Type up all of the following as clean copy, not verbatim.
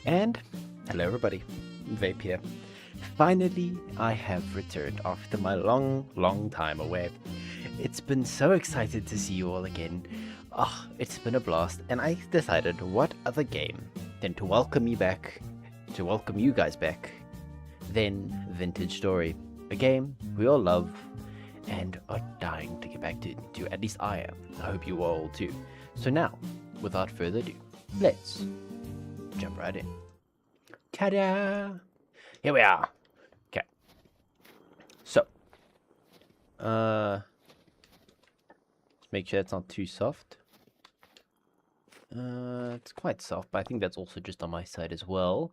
And hello everybody, Vape here. Finally, I have returned after my long time away. It's been so excited to see you all again. Oh, it's been a blast, and I decided what other game than to welcome you guys back, than Vintage Story, a game we all love and are dying to get back to. At least I am. I hope you all too. So now, without further ado, let's jump right in. Ta-da! Here we are. Okay. So, let's make sure it's not too soft. It's quite soft, but I think that's also just on my side as well.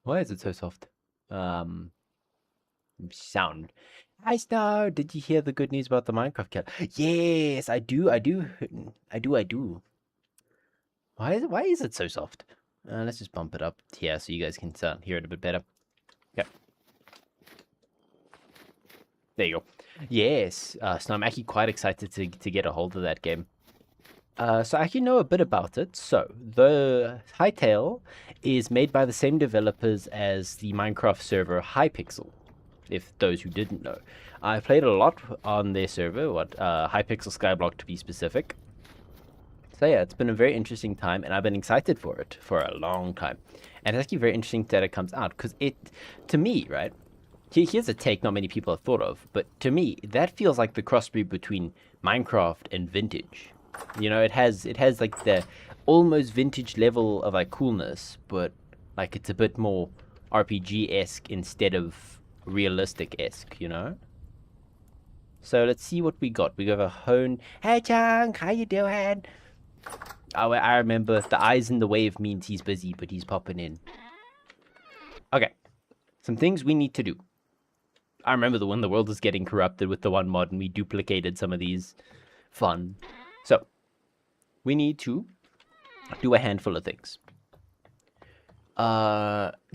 Why is it so soft? Sound. Hi Star, did you hear the good news about the Minecraft cat? Yes, I do. Why is it so soft? Let's just bump it up here so you guys can hear it a bit better. Okay. There you go. Yes, so I'm actually quite excited to get a hold of that game. So I actually know a bit about it. So the Hytale is made by the same developers as the Minecraft server Hypixel, if those who didn't know. I played a lot on their server, Hypixel Skyblock to be specific. So yeah, it's been a very interesting time, and I've been excited for it for a long time. And it's actually very interesting that it comes out, because to me, right, here's a take not many people have thought of, but to me, that feels like the crossbreed between Minecraft and Vintage. You know, it has like the almost Vintage level of like coolness, but like it's a bit more RPG-esque instead of realistic-esque, you know? So let's see what we got. We got a hone. Hey Chunk, how you doing? Oh, I remember the eyes in the wave means he's busy, but he's popping in. Okay, some things we need to do. I remember when the world was getting corrupted with the one mod and we duplicated some of these. Fun. So, we need to do a handful of things.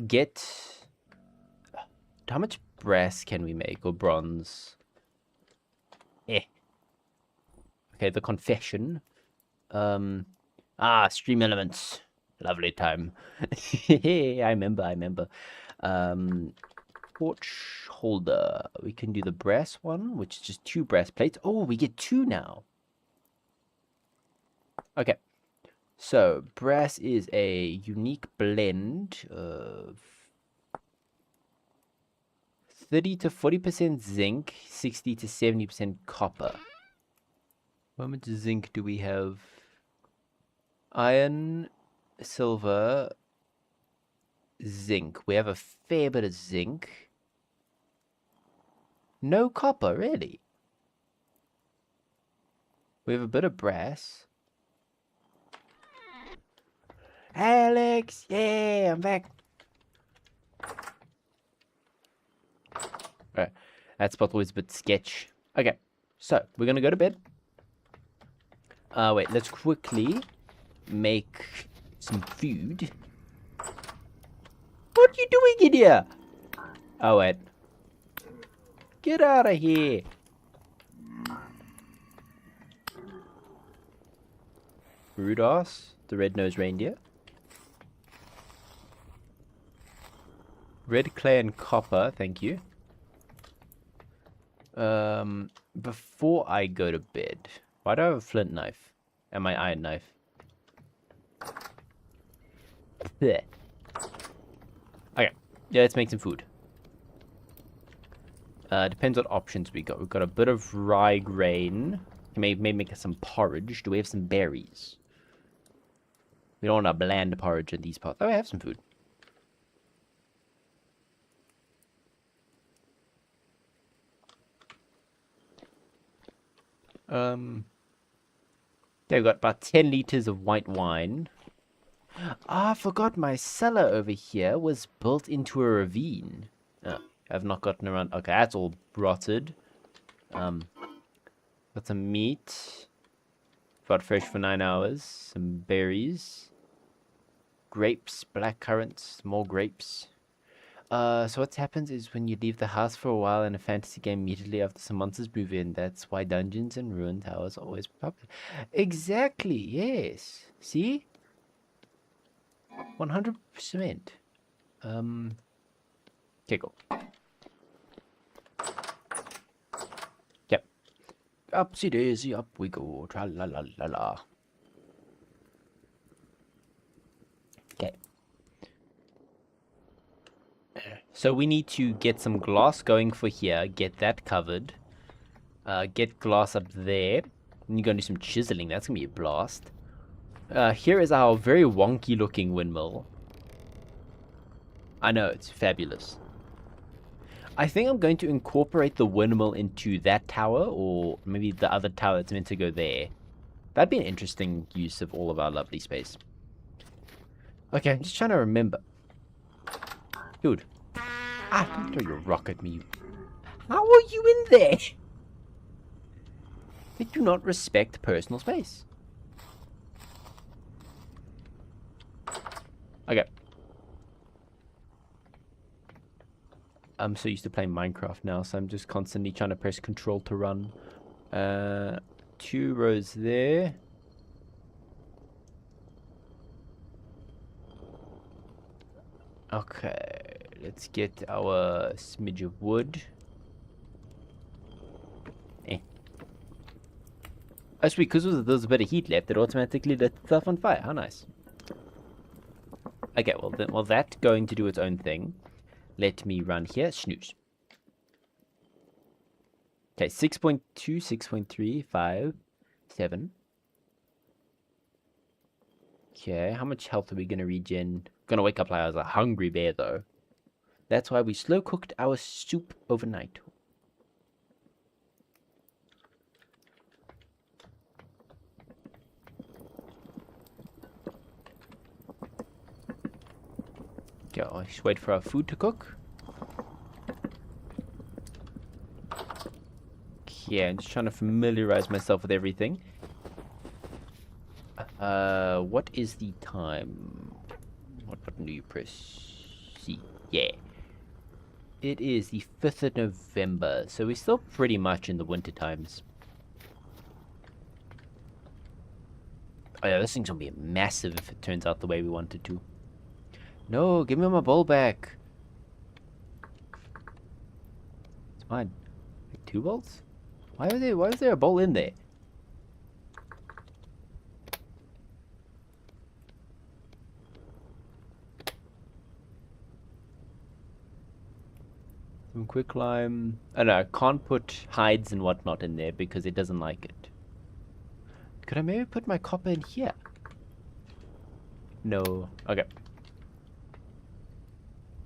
Get... How much brass can we make, or bronze? Okay, the confession. Stream elements. Lovely time. I remember. Torch holder. We can do the brass one, which is just 2 brass plates. Oh, we get 2 now. Okay. So, brass is a unique blend of 30 to 40% zinc, 60 to 70% copper. How much zinc do we have? Iron, silver, zinc. We have a fair bit of zinc. No copper, really. We have a bit of brass. Alex! Yeah, I'm back. Alright, that spot was a bit sketch. Okay, so we're gonna go to bed. Wait, let's quickly make some food. What are you doing in here? Oh, wait. Get out of here. Rudolph, the red-nosed reindeer. Red clay and copper, thank you. Before I go to bed, why do I have a flint knife and my iron knife? Blech. Okay, yeah, let's make some food. Depends what options we got. We've got a bit of rye grain. Maybe make some porridge. Do we have some berries? We don't want a bland porridge in these parts. Oh, I have some food. There we got about 10 liters of white wine. I forgot my cellar over here was built into a ravine. I've not gotten around. Okay, that's all rotted. Got some meat. Got fresh for 9 hours. Some berries. Grapes, black currants, more grapes. So what happens is when you leave the house for a while in a fantasy game immediately after some monsters move in, that's why dungeons and ruined towers are always popular. Exactly, yes. See? 100%. Okay, cool. Yep. Upsy daisy, up we go. Tra la la la la. Okay. So we need to get some glass going for here, get that covered. Get glass up there. And you're going to do some chiseling. That's going to be a blast. Here is our very wonky looking windmill. I know, it's fabulous. I think I'm going to incorporate the windmill into that tower, or maybe the other tower that's meant to go there. That'd be an interesting use of all of our lovely space. Okay, I'm just trying to remember. Dude. Ah, don't throw your rock at me. How are you in there? They do not respect personal space. Okay. I'm so used to playing Minecraft now, so I'm just constantly trying to press control to run. 2 rows there. Okay, let's get our smidge of wood. That's because there's a bit of heat left, it automatically lit stuff on fire. How nice. Okay, well that's going to do its own thing. Let me run here. Snooze. Okay, 6.2, 6.3, 5, 7. Okay, how much health are we gonna regen? Gonna wake up like I was a hungry bear though. That's why we slow cooked our soup overnight. Okay, I'll just wait for our food to cook. Okay, I'm just trying to familiarize myself with everything. What is the time? What button do you press? C. Yeah. It is the 5th of November, so we're still pretty much in the winter times. Oh yeah, this thing's gonna be massive if it turns out the way we want it to. No, give me my bowl back. It's fine. Like 2 bowls? Why is there a bowl in there? Some quick lime. Oh no, I can't put hides and whatnot in there because it doesn't like it. Could I maybe put my copper in here? No. Okay.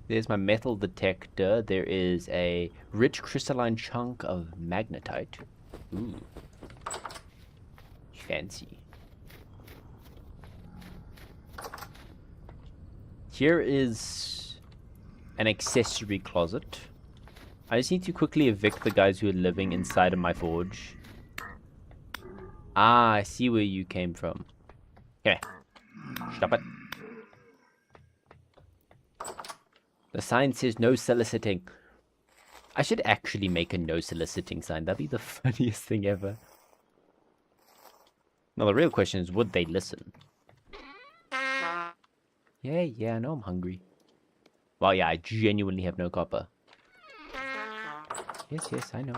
There's my metal detector. There is a rich crystalline chunk of magnetite. Ooh. Fancy. Here is an accessory closet. I just need to quickly evict the guys who are living inside of my forge. Ah, I see where you came from. Okay. Stop it. The sign says no soliciting. I should actually make a no soliciting sign. That'd be the funniest thing ever. Now the real question is, would they listen? Yeah, I know I'm hungry. Well, yeah, I genuinely have no copper. Yes, I know.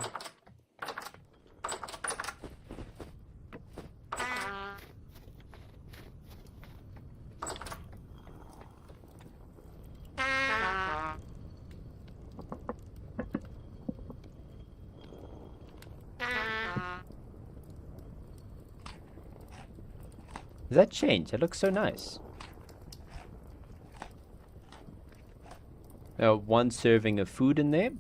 Does that change? That looks so nice. 1 serving of food in there.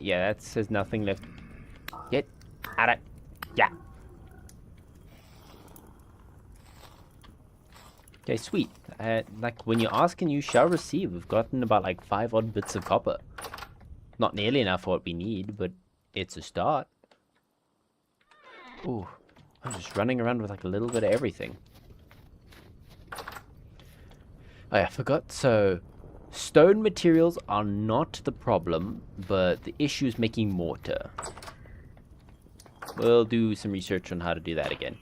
Yeah, that says nothing left. Get out of... Yeah. Okay, sweet. Like, when you ask and you shall receive. We've gotten about like 5 odd bits of copper. Not nearly enough for what we need, but it's a start. Ooh, I'm just running around with like a little bit of everything. Oh yeah, I forgot, so Stone materials are not the problem, but the issue is making mortar. We'll do some research on how to do that again.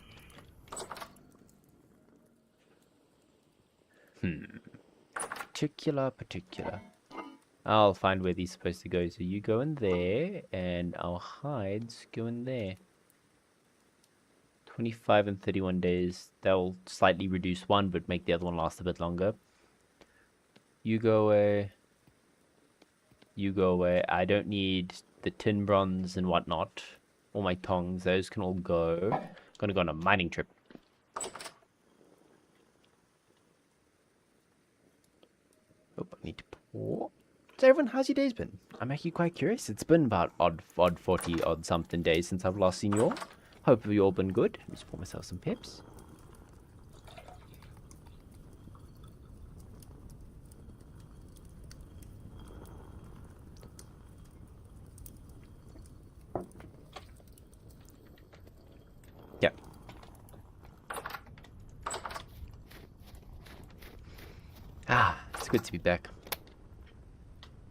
Particular. I'll find where these are supposed to go. So you go in there, and our hides go in there. 25 and 31 days. They'll slightly reduce one, but make the other one last a bit longer. You go away. You go away. I don't need the tin bronze and whatnot. All my tongs, those can all go. I'm gonna go on a mining trip. Oh, I need to pour. So everyone, how's your days been? I'm actually quite curious. It's been about odd 40 odd something days since I've last seen you all. Hope you all been good. Let me just pour myself some pips. Yeah. Ah, it's good to be back.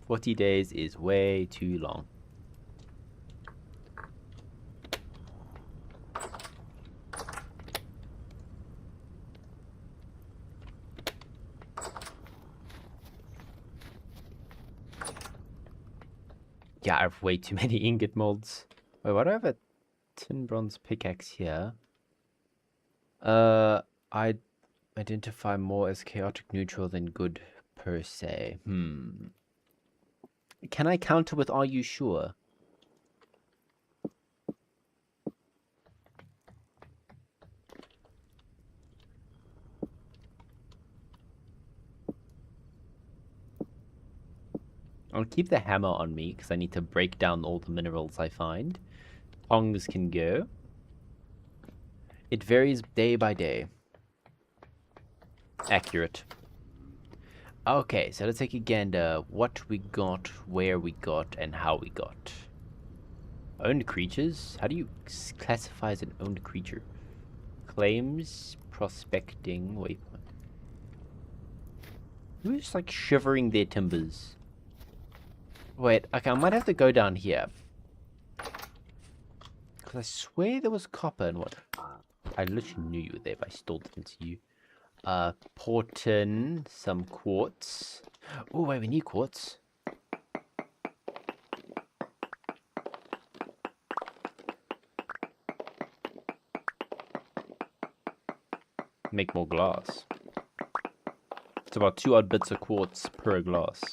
40 days is way too long. Yeah, I have way too many ingot molds. Wait, why do I have a tin bronze pickaxe here? I'd identify more as chaotic neutral than good per se. Can I counter with "Are you sure"? I'll keep the hammer on me because I need to break down all the minerals I find. Tongs can go. It varies day by day. Accurate. Okay, so let's take a gander. What we got, where we got, and how we got. Owned creatures? How do you classify as an owned creature? Claims, prospecting, waypoint. Who's like shivering their timbers? Wait, okay, I might have to go down here. Because I swear there was copper and what? I literally knew you were there, but I still didn't see you. Portin, some quartz. Oh, wait, we need quartz. Make more glass. It's about 2 odd bits of quartz per glass.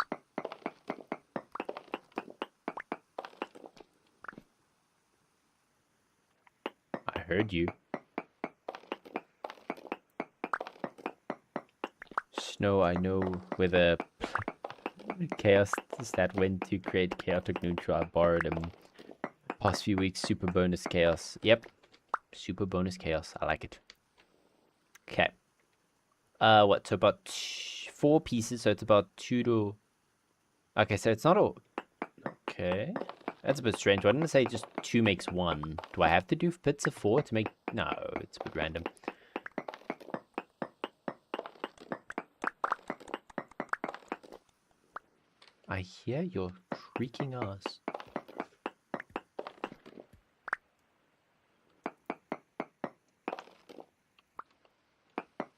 I heard you. Snow, I know where the chaos stat went to create chaotic neutral. I borrowed him past few weeks. Super bonus chaos. Yep. Super bonus chaos. I like it. Okay. What? So about 4 pieces. So it's about 2 to... Okay, so it's not all... Okay. That's a bit strange. Why didn't I say just 2 makes 1? Do I have to do bits of 4 to make... No, it's a bit random. I hear your creaking ass.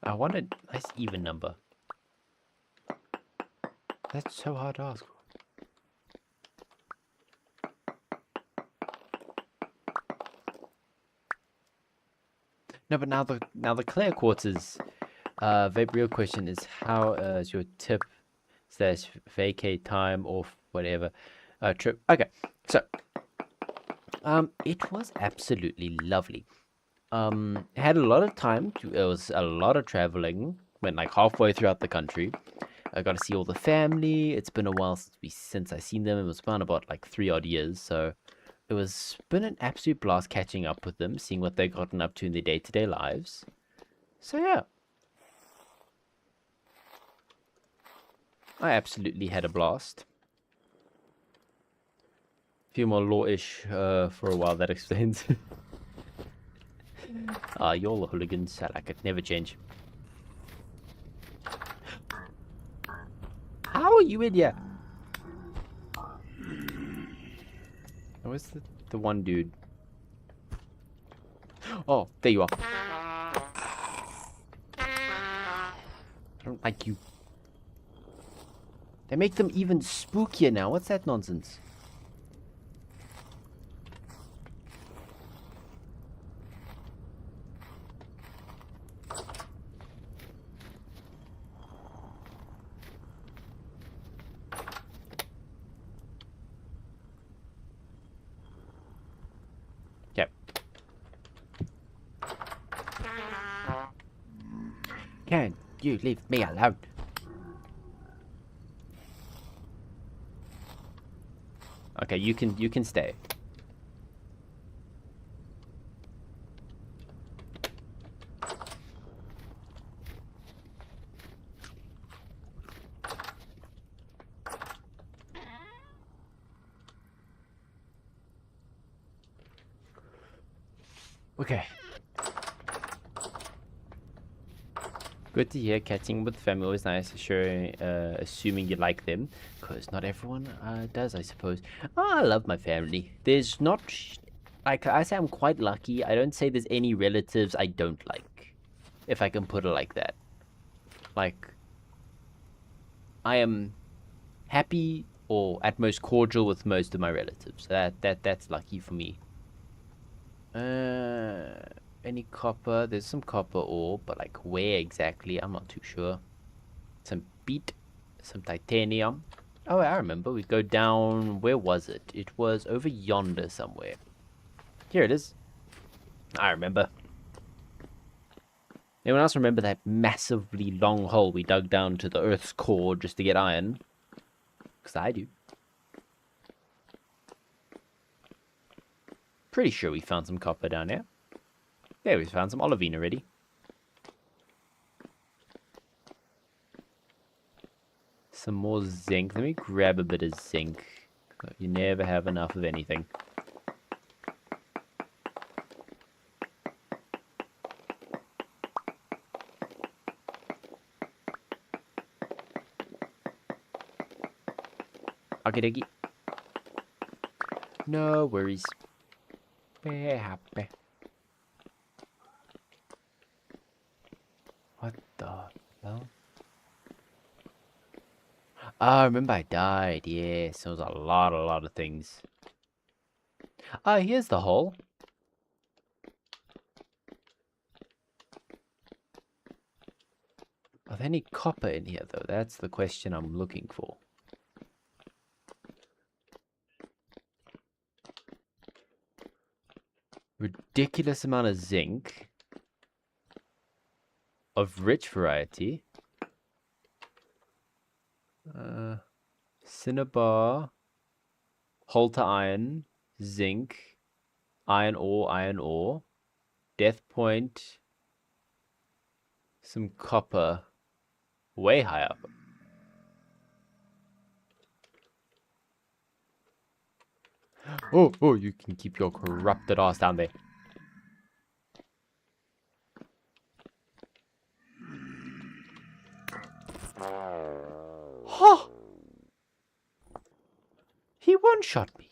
I want a nice even number. That's so hard to ask for. No, but now the clear quartz is real question is how is your tip / vacate time or whatever trip. Okay, so it was absolutely lovely. Had a lot of time. It was a lot of traveling. Went like halfway throughout the country. I got to see all the family. It's been a while since I seen them. It was been about like 3 odd years. So it was been an absolute blast catching up with them, seeing what they've gotten up to in their day-to-day lives. So yeah, I absolutely had a blast. A few more law-ish for a while. That explains. You're the hooligans. I like it. Never change. How How are you in here? Where's the one dude? Oh, there you are. I don't like you. They make them even spookier now. What's that nonsense? Yep. Can you leave me alone? Okay, you can stay. Okay. Good to hear. Catching with family always nice. Sure, assuming you like them, because not everyone does, I suppose. Oh, I love my family. There's not, like I say, I'm quite lucky. I don't say there's any relatives I don't like, if I can put it like that. Like, I am happy or at most cordial with most of my relatives. That's lucky for me. Any copper? There's some copper ore, but like where exactly? I'm not too sure. Some beet, some titanium. Oh, I remember. We go down. Where was it? It was over yonder somewhere. Here it is. I remember. Anyone else remember that massively long hole we dug down to the Earth's core just to get iron? Because I do. Pretty sure we found some copper down there. Yeah, we found some olivine already. Some more zinc. Let me grab a bit of zinc. You never have enough of anything. Okie dokie. No worries. Be happy. What the hell? Ah, remember I died. Yes, there was a lot of things. Ah, here's the hole. Are there any copper in here, though? That's the question I'm looking for. Ridiculous amount of zinc. Of rich variety. Cinnabar. Halter iron. Zinc. Iron ore. Death point. Some copper. Way high up. Oh, you can keep your corrupted ass down there. Huh! He one-shot me.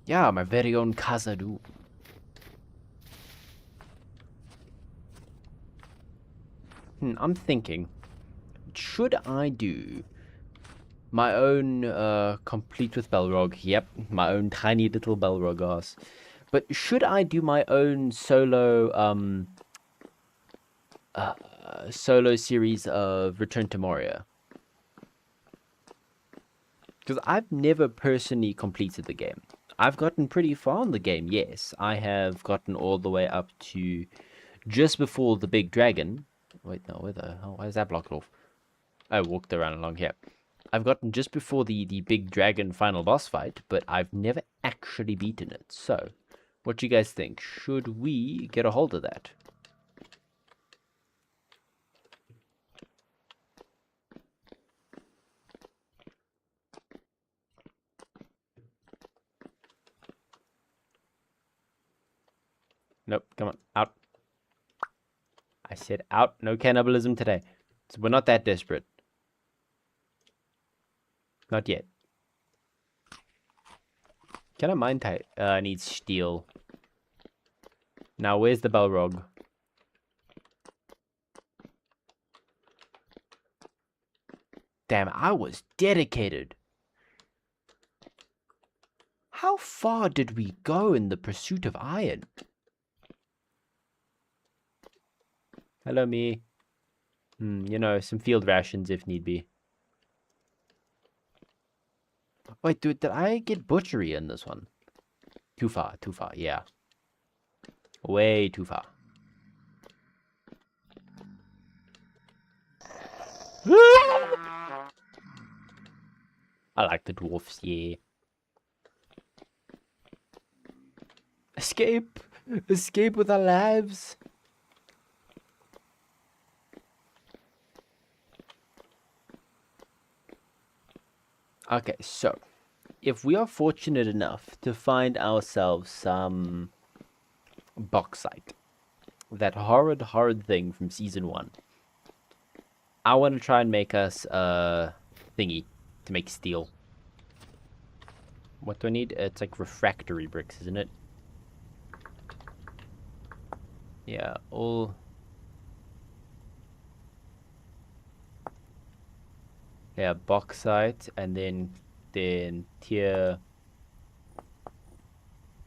Yeah, my very own Kazadu. I'm thinking, should I do my own, complete with Belrog? Yep, my own tiny little Belrog ass. But should I do my own solo series of Return to Moria? Because I've never personally completed the game. I've gotten pretty far in the game, yes. I have gotten all the way up to just before the big dragon. Wait, no, where the hell? Why is that blocked off? I walked around along here. I've gotten just before the big dragon final boss fight, but I've never actually beaten it. So, what do you guys think? Should we get a hold of that? Nope, come on, out. I said out. No cannibalism today. So we're not that desperate. Not yet. Can I mine type? I need steel. Now, where's the Balrog? Damn, I was dedicated. How far did we go in the pursuit of iron? Hello, me. You know, some field rations if need be. Wait, dude, did I get butchery in this one? Too far, yeah. Way too far. I like the dwarfs, yeah. Escape! Escape with our lives! Okay, so if we are fortunate enough to find ourselves some bauxite, that horrid thing from season 1, I want to try and make us a thingy to make steel. What do I need? It's like refractory bricks, isn't it? Yeah, all... Yeah, bauxite, and then tier...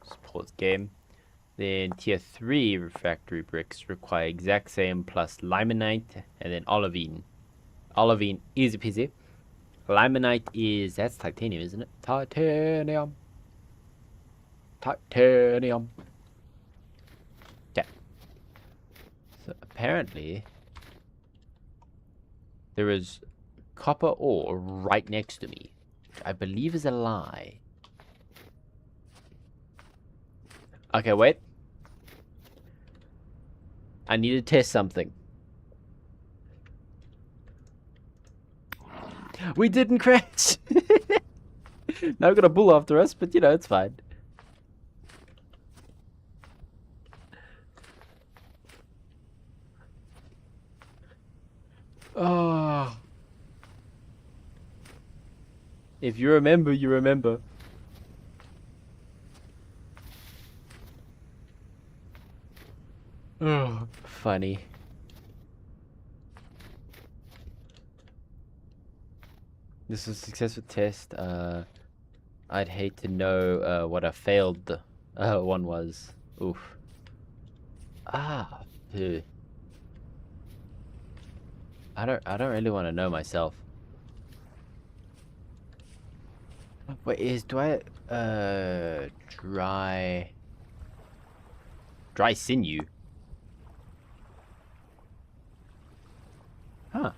Suppose game. Then tier 3 refractory bricks require exact same plus limonite, and then olivine. Olivine, easy peasy. Limonite is... That's titanium, isn't it? Titanium. Titanium. Yeah. So apparently... there is copper ore right next to me. Which I believe is a lie. Okay, wait. I need to test something. We didn't crash! Now we got a bull after us, but you know, it's fine. Oh. If you remember, you remember. Oh, funny. This is a successful test. I'd hate to know what a failed one was. Oof. Ah. Ew. I don't really want to know myself. Wait, do I dry sinew? Huh.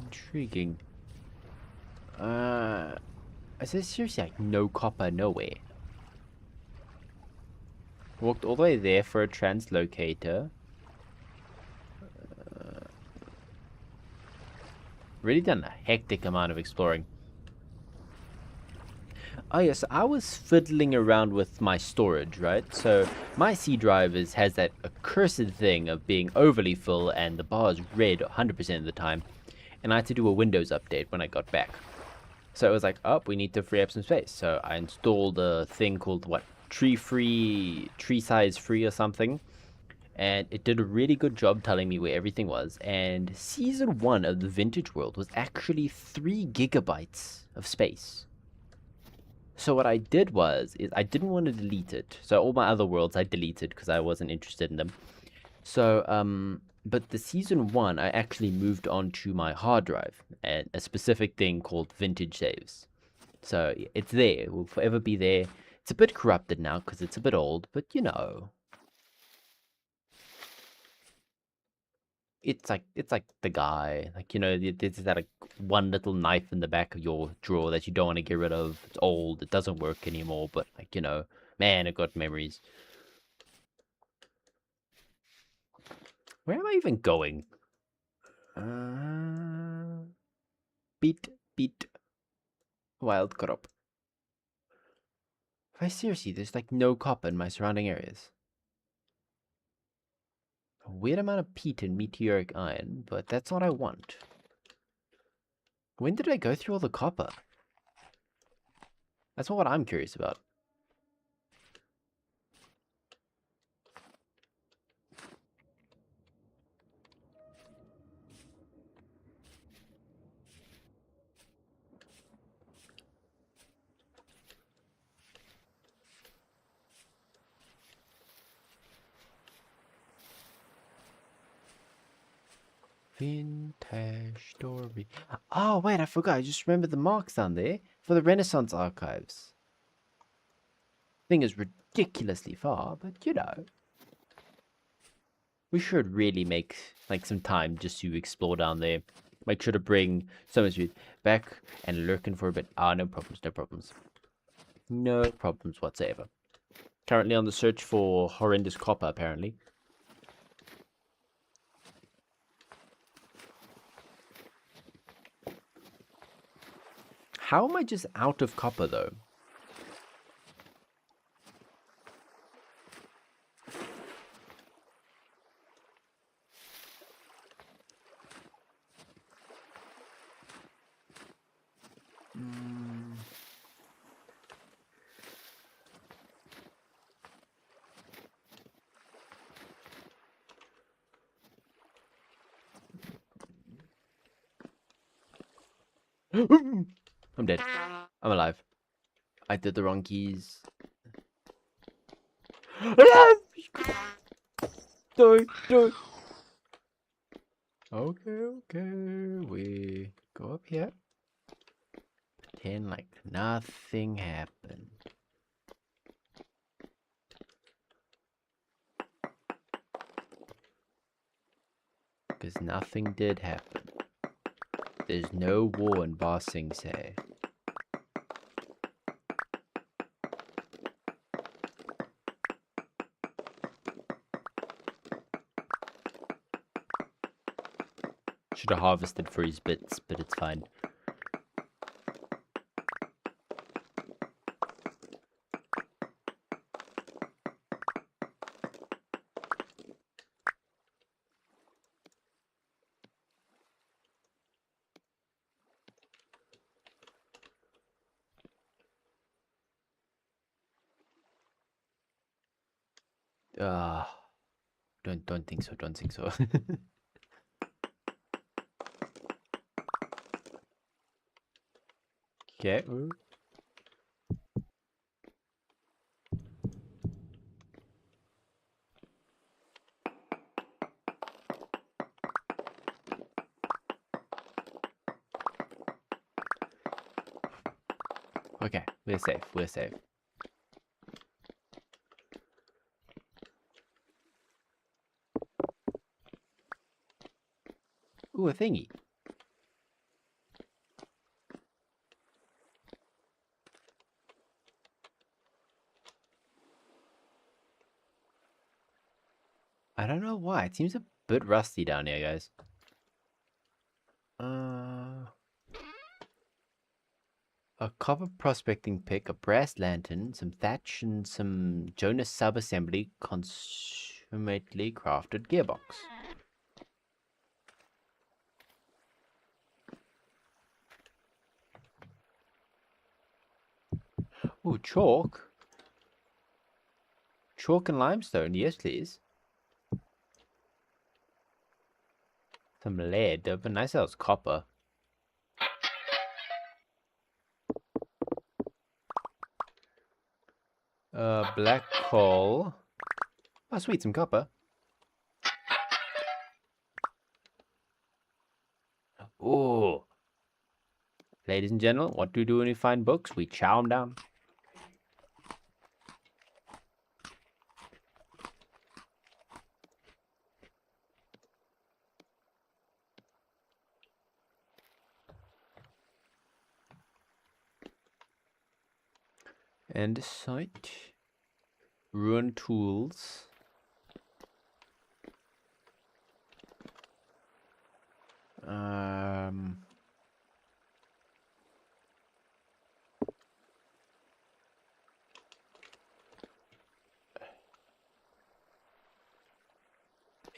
Intriguing. Is this seriously like no copper nowhere? Walked all the way there for a translocator. Really done a hectic amount of exploring. Oh yes, I was fiddling around with my storage, right? So my C drive has that accursed thing of being overly full and the bar is red 100% of the time. And I had to do a Windows update when I got back. So it was like, oh, we need to free up some space. So I installed a thing called, what, tree size free or something. And it did a really good job telling me where everything was. And season 1 of the Vintage World was actually 3 gigabytes of space. So what I did is I didn't want to delete it. So all my other worlds I deleted because I wasn't interested in them. So, but the season 1, I actually moved on to my hard drive and a specific thing called vintage saves. So it's there. It will forever be there. It's a bit corrupted now because it's a bit old, but you know. It's like the guy, like, you know, there's that like one little knife in the back of your drawer that you don't want to get rid of. It's old, it doesn't work anymore, but like, you know, man, it got memories. Where am I even going? Beat. Beat. Wild crop. Why, seriously, there's like no copper in my surrounding areas. A weird amount of peat and meteoric iron, but that's what I want. When did I go through all the copper? That's what I'm curious about. Vintage story. Oh, wait, I forgot. I just remembered the marks down there for the Renaissance archives. Thing is ridiculously far, but you know. We should really make like some time just to explore down there. Make sure to bring so much food back and lurking for a bit. Ah, no problems, no problems. No problems whatsoever. Currently on the search for horrendous copper, apparently. How am I just out of copper, though? I'm dead. I'm alive. I did the wrong keys. Die. Okay. We go up here. Pretend like nothing happened. Because nothing did happen. There's no war in Ba Sing Se. Should have harvested for his bits, but it's fine. Don't think so. Don't think so. Okay. Okay, we're safe. We're safe. Ooh, a thingy. I don't know why. It seems a bit rusty down here, guys. A copper prospecting pick, a brass lantern, some thatch, and some Jonas sub-assembly consummately crafted gearbox. Ooh, chalk. Chalk and limestone, yes please. Some lead, but nice that was copper. Black coal. Oh, sweet, some copper. Ooh. Ladies and gentlemen, what do we do when we find books? We chow them down. Andesite. Ruin tools.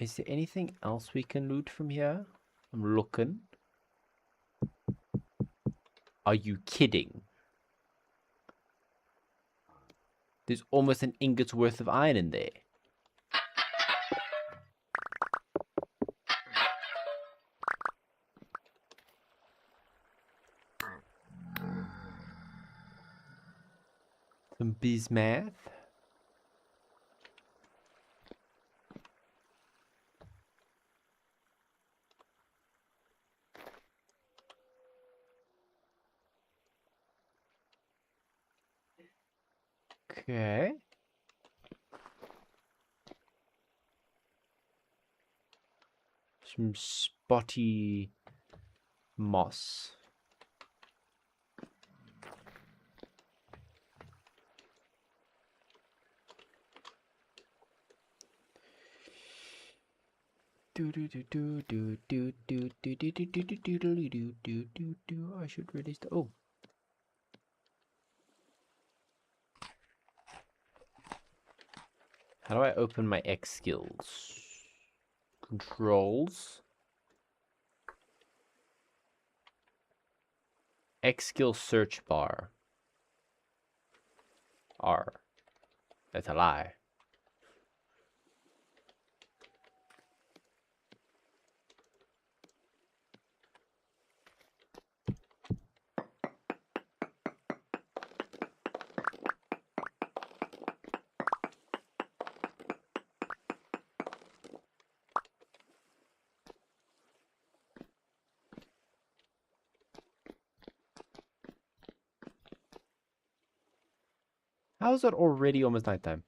Is there anything else we can loot from here? I'm looking. Are you kidding? There's almost an ingot's worth of iron in there. Some bismuth. Okay. Some spotty moss. I should release the. Oh. How do I open my X skills? Controls. X skill search bar. R. That's a lie. How is it already almost nighttime?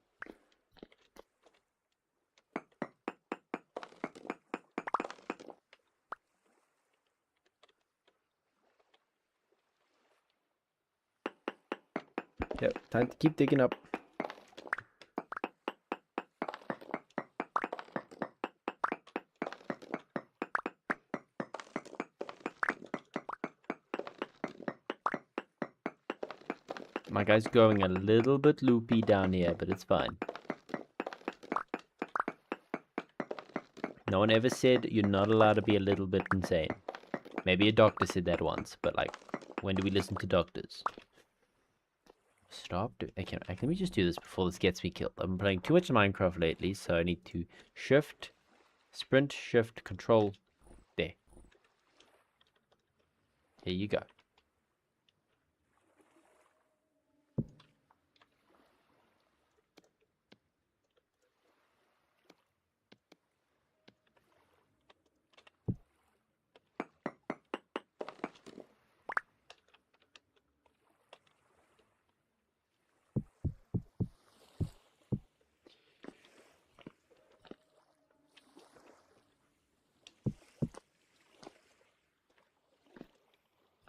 Yep, time to keep digging up. My guy's going a little bit loopy down here, but it's fine. No one ever said you're not allowed to be a little bit insane. Maybe a doctor said that once, but like, when do we listen to doctors? Stop doing. Okay, let me just do this before this gets me killed. I'm playing too much Minecraft lately, so I need to shift, sprint, shift, control. There. Here you go.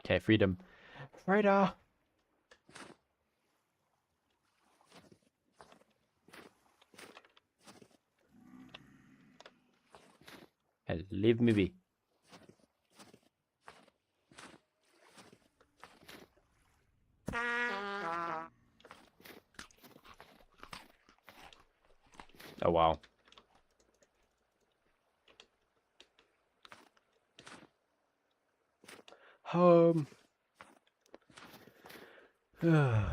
Okay, freedom. Freedom! Leave me be. Oh, wow. Home. The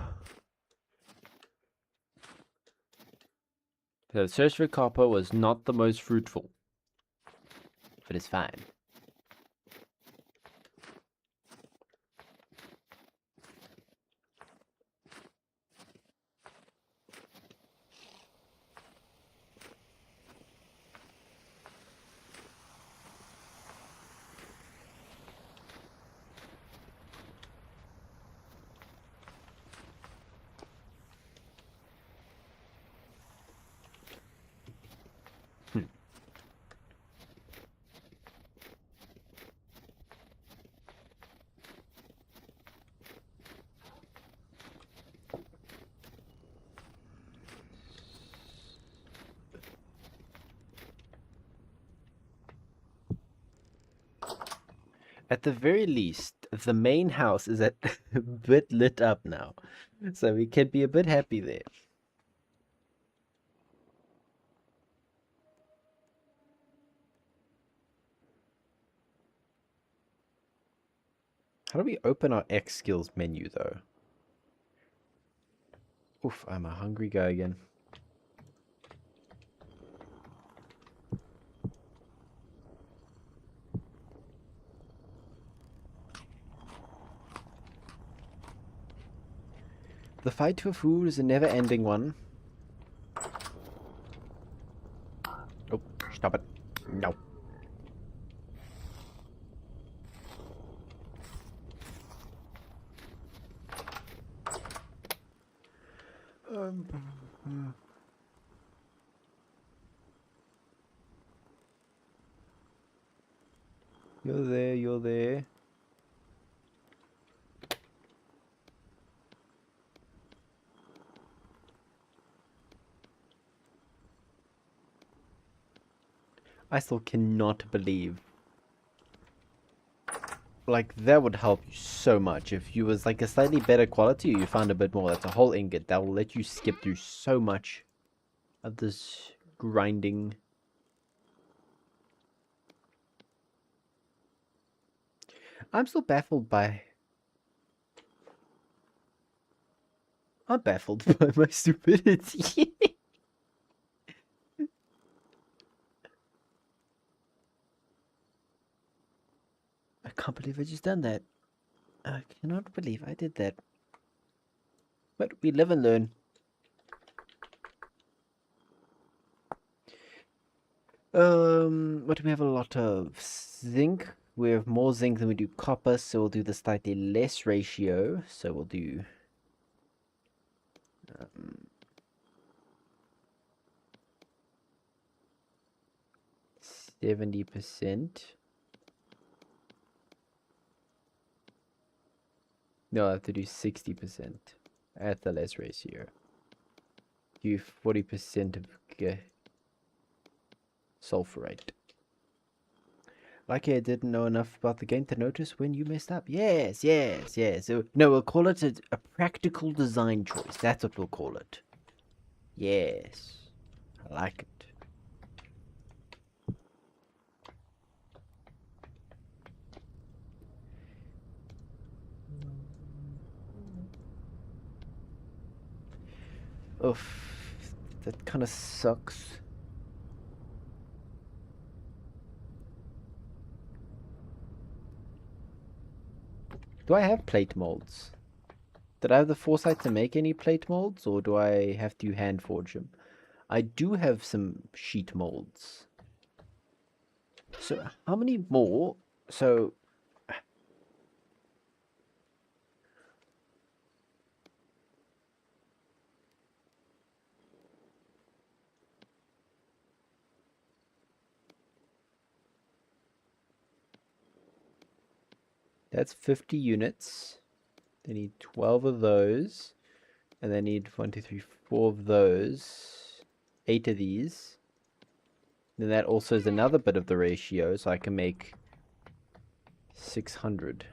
search for copper was not the most fruitful, but it's fine. At the very least, the main house is a bit lit up now, so we can be a bit happy there. How do we open our X skills menu though? Oof, I'm a hungry guy again. The fight for food is a never-ending one. Oh, stop it. No. You're there, you're there. I still cannot believe. Like, that would help you so much if you was like a slightly better quality or you found a bit more. That's a whole ingot. That will let you skip through so much of this grinding. I'm still baffled by... I'm baffled by my stupidity. I can't believe I just done that. I cannot believe I did that. But we live and learn. What do we have? A lot of zinc. We have more zinc than we do copper, so we'll do the slightly less ratio. So we'll do 70%. No, I have to do 60% at the less ratio. Do 40% of sulfurite. Like I didn't know enough about the game to notice when you messed up. Yes, yes, yes. So, no, we'll call it a practical design choice. That's what we'll call it. Yes. I like it. Oof. That kind of sucks. Do I have plate molds? Did I have the foresight to make any plate molds, or do I have to hand forge them? I do have some sheet molds. So how many more? So that's 50 units. They need 12 of those. And they need 1, 2, 3, 4 of those. 8 of these. Then that also is another bit of the ratio, so I can make 600.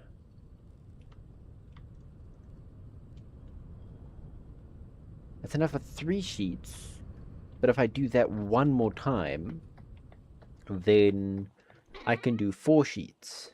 That's enough for 3 sheets. But if I do that one more time, then I can do 4 sheets.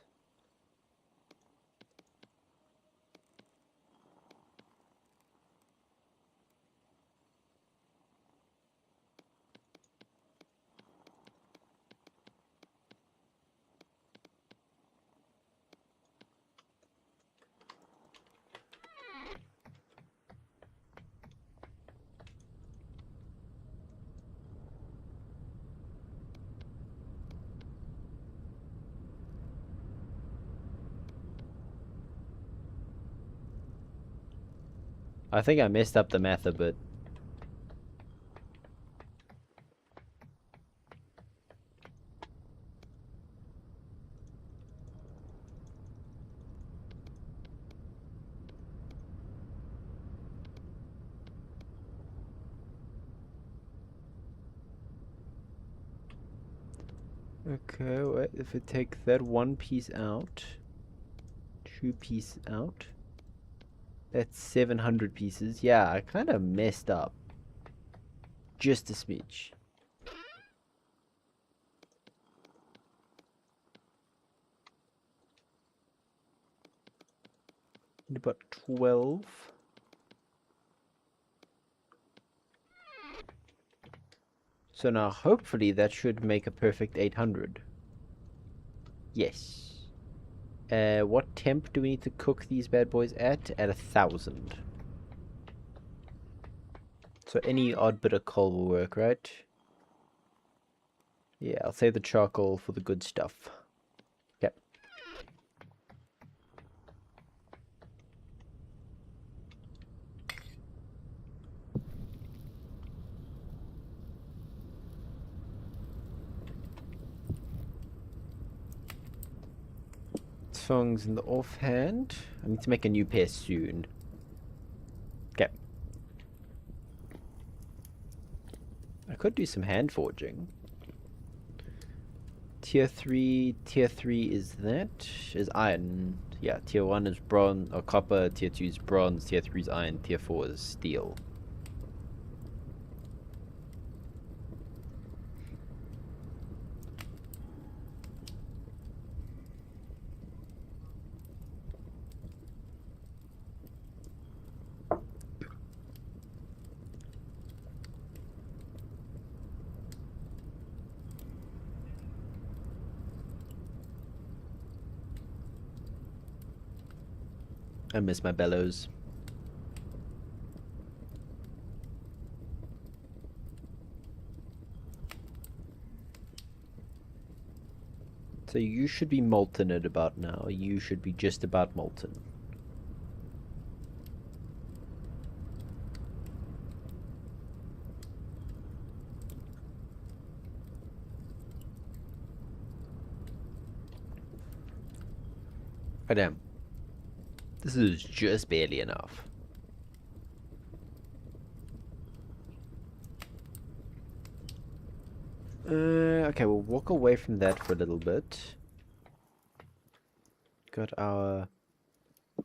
I think I messed up the math a bit. Okay, wait, if I take that one piece out, 2 pieces out, that's 700 pieces. Yeah, I kind of messed up. Just a smidge. Need about 12. So now hopefully that should make a perfect 800. Yes. What temp do we need to cook these bad boys at? At 1,000. So any odd bit of coal will work, right? Yeah, I'll save the charcoal for the good stuff. Yep. Songs in the offhand. I need to make a new pair soon. Okay. I could do some hand forging. Tier 3 is that? Is iron. Yeah, tier 1 is bronze or copper, tier 2 is bronze, tier 3 is iron, tier 4 is steel. I miss my bellows. So you should be molten at about now. You should be just about molten. Oh damn. This is just barely enough. Okay, we'll walk away from that for a little bit. Got our... Is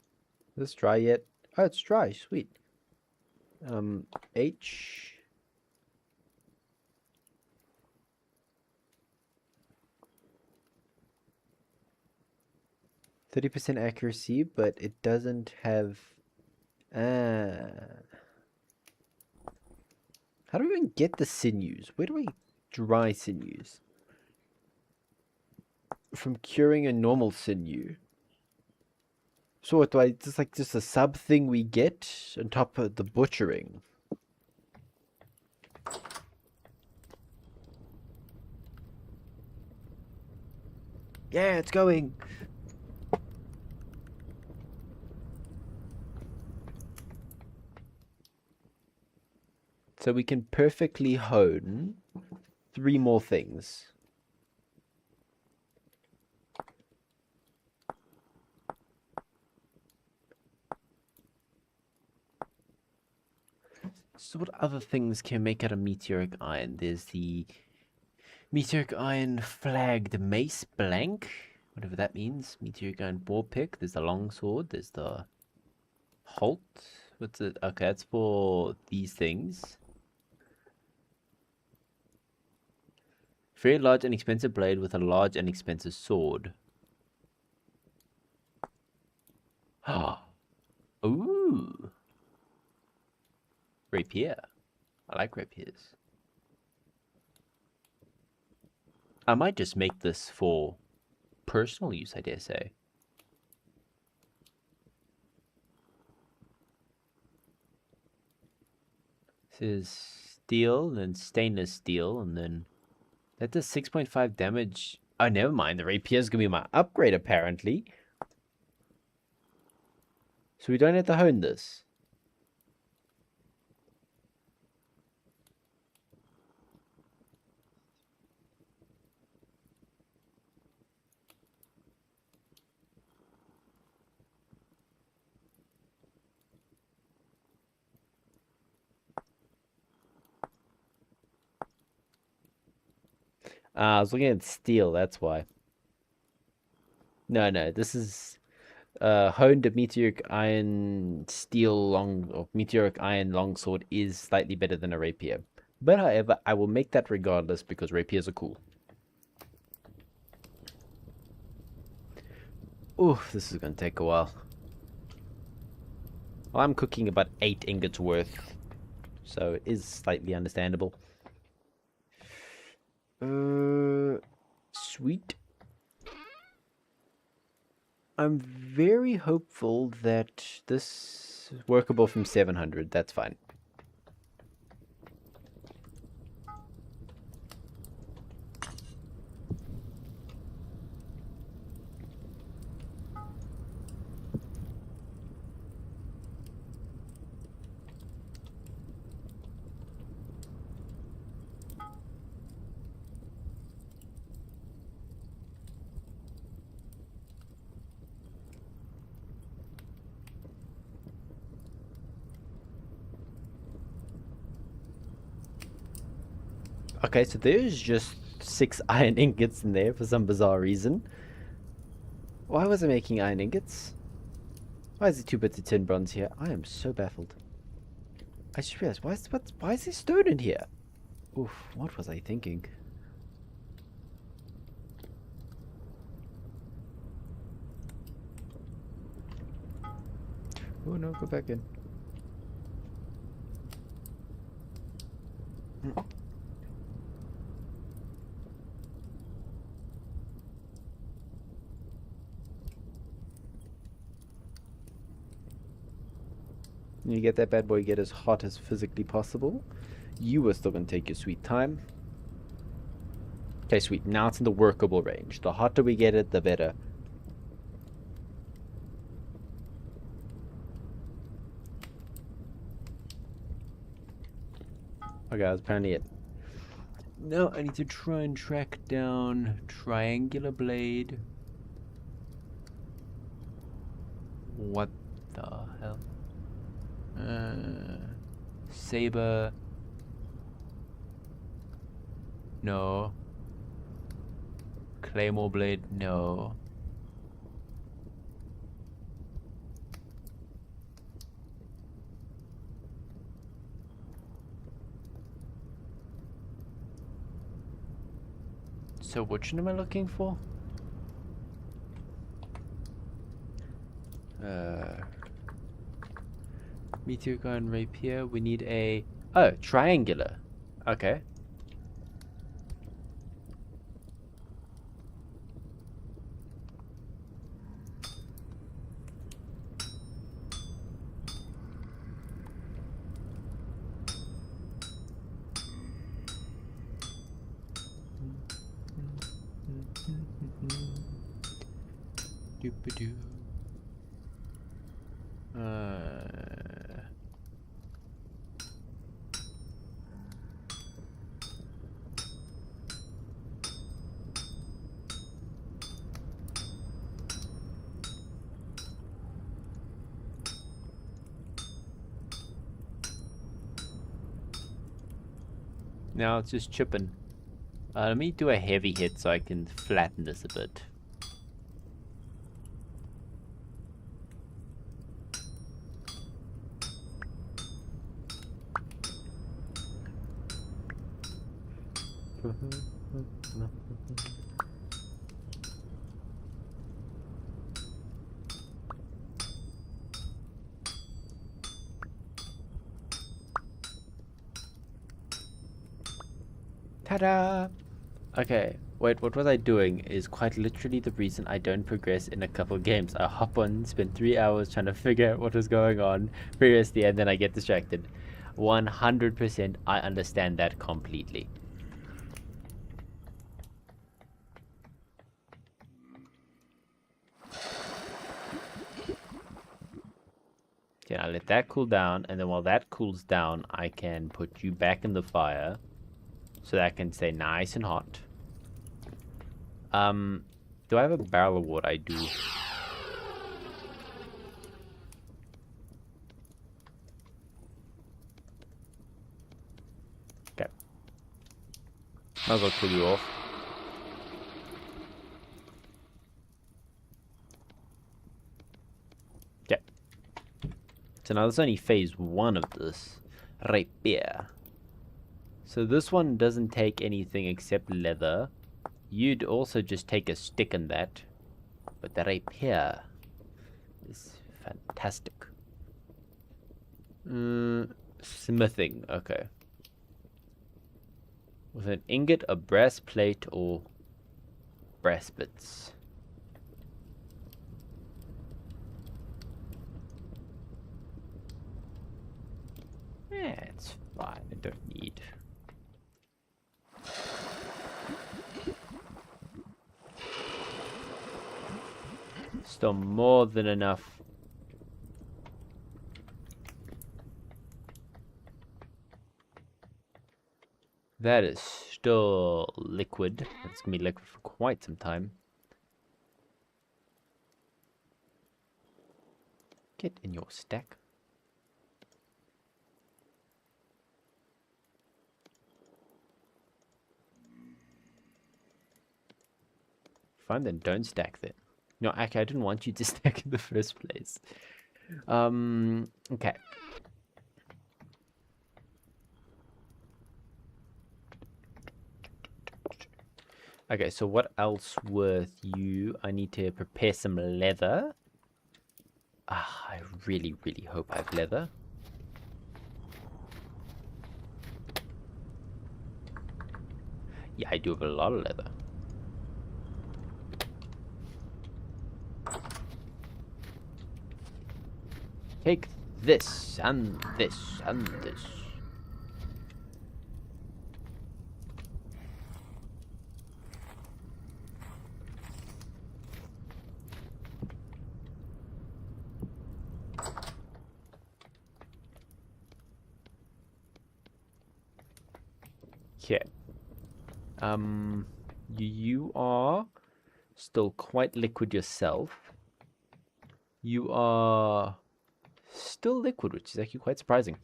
this dry yet? Oh, it's dry. Sweet. H... 30% accuracy, but it doesn't have... How do we even get the sinews? Where do we dry sinews? From curing a normal sinew. So what do I... just a sub thing we get on top of the butchering? Yeah, it's going! So we can perfectly hone 3 more things. So what other things can make out of meteoric iron? There's the meteoric iron flagged mace blank, whatever that means. Meteoric iron war pick. There's the longsword. There's the halt. What's it? Okay, that's for these things. Very large and expensive blade with a large and expensive sword. Ah. Ooh. Rapier. I like rapiers. I might just make this for personal use, I dare say. This is steel, then stainless steel, and then that does 6.5 damage. Oh, never mind. The rapier is going to be my upgrade, apparently. So we don't have to hone this. I was looking at steel, that's why. No, this is honed meteoric iron steel or meteoric iron longsword is slightly better than a rapier. But however, I will make that regardless because rapiers are cool. Ooh, this is gonna take a while. Well, I'm cooking about 8 ingots worth, so it is slightly understandable. Sweet. I'm very hopeful that this is workable from 700. That's fine. Okay, so there's just 6 iron ingots in there for some bizarre reason. Why was I making iron ingots? Why is it 2 bits of tin bronze here? I am so baffled. I just realized, why is there stone in here? Oof, what was I thinking? Oh no, go back in. You get that bad boy get as hot as physically possible. You are still going to take your sweet time. Okay, sweet. Now it's in the workable range. The hotter we get it, the better. Okay, that's apparently it. Now I need to try and track down triangular blade. What the hell? Saber. No. Claymore blade. No. So which one am I looking for? Meteor gun rapier. We need a... Oh, triangular. Okay. Doop-a-doo. Now it's just chipping. Let me do a heavy hit so I can flatten this a bit. Ta-da! Okay, wait, what was I doing is quite literally the reason I don't progress in a couple games. I hop on, spend 3 hours trying to figure out what was going on previously, and then I get distracted. 100% I understand that completely. Okay, I'll let that cool down, and then while that cools down, I can put you back in the fire so that can stay nice and hot. Do I have a barrel of water? I do. Okay. Might as well cool you off. Okay. So now this is only phase 1 of this. Rapier. So this one doesn't take anything except leather. You'd also just take a stick in that. But the rapier is fantastic. Smithing, okay. With an ingot, a brass plate, or brass bits. Yeah, it's fine. I don't need. Still more than enough. That is still liquid. It's gonna be liquid for quite some time. Get in your stack. Fine, then don't stack that. No, actually, I didn't want you to stack in the first place. Okay. Okay, so what else with you? I need to prepare some leather. I really, really hope I have leather. Yeah, I do have a lot of leather. Take this, and this, and this. Okay. You are still quite liquid yourself. You are still liquid, which is actually quite surprising.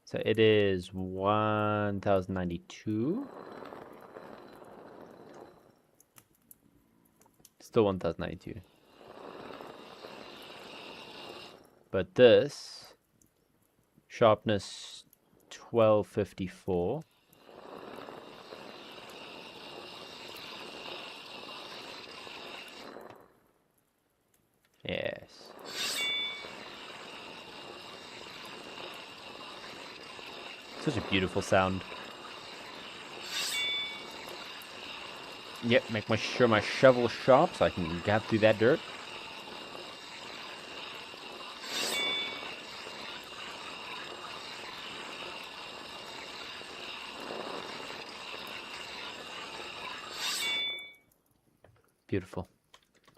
So it is 1092. Still 1092. But this sharpness 1254. Yes. Such a beautiful sound. Yep, make sure my shovel's sharp so I can get through that dirt. Beautiful.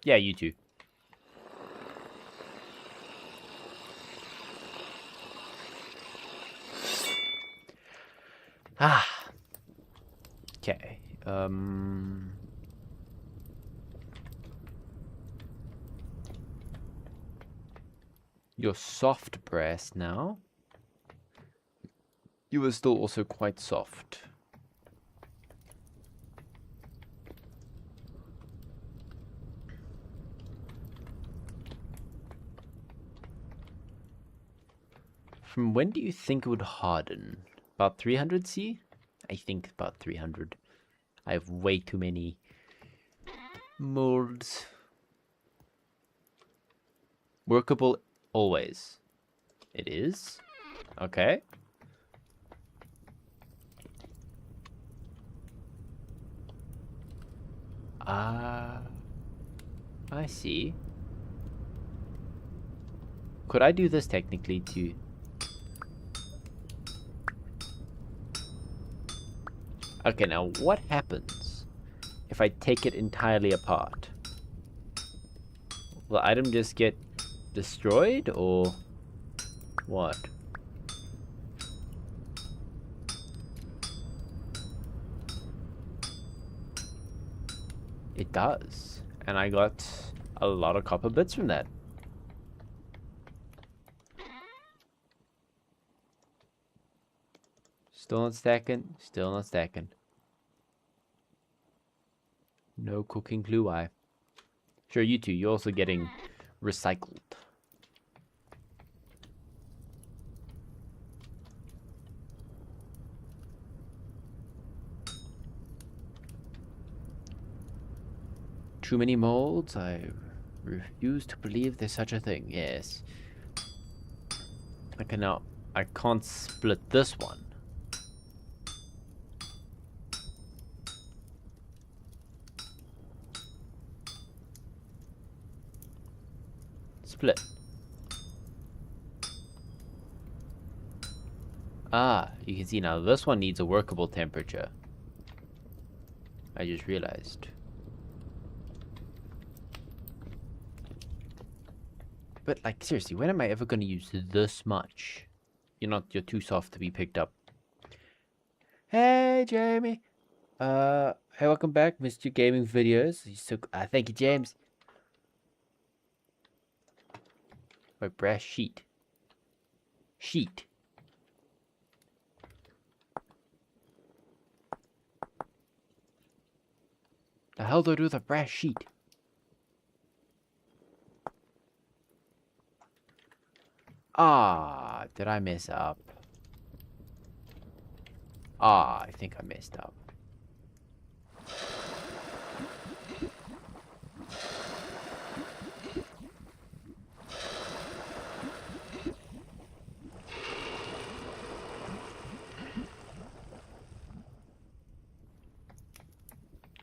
Yeah, you too. Okay. You're soft brass now. You are still also quite soft. From when do you think it would harden? About 300 C? I think about 300. I have way too many molds. Workable always. It is? Okay. I see. Could I do this technically too? Okay, now what happens if I take it entirely apart? Will the item just get destroyed or what? It does. And I got a lot of copper bits from that. Still not stacking. Still not stacking. No cooking clue why. Sure, you two, you're also getting recycled. Too many molds? I refuse to believe there's such a thing. Yes. Okay, now I can't split this one. Split. Ah, you can see now this one needs a workable temperature. I just realized. But like seriously, when am I ever going to use this much? You're too soft to be picked up. Hey Jamie. Hey, welcome back. Missed your gaming videos. Thank you, James. Wait, brass sheet. Sheet. The hell do I do with a brass sheet? Ah, did I mess up? Ah, I think I messed up.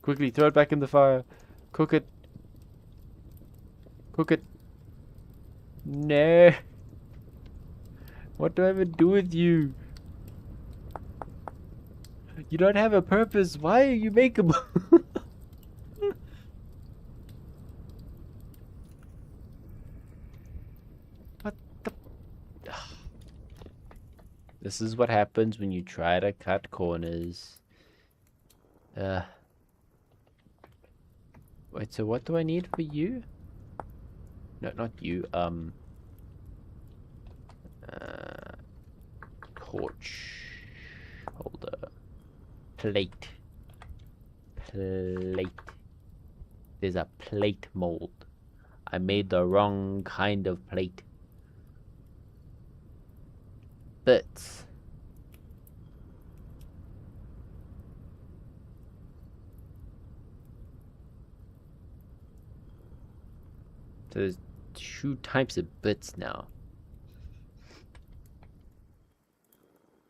Quickly, throw it back in the fire. Cook it. Cook it. No. What do I even do with you? You don't have a purpose. Why are you makeable? What the? This is what happens when you try to cut corners. Wait, so what do I need for you? No, not you. Torch holder. Plate. Plate. There's a plate mold. I made the wrong kind of plate. Bits. So there's 2 types of bits now.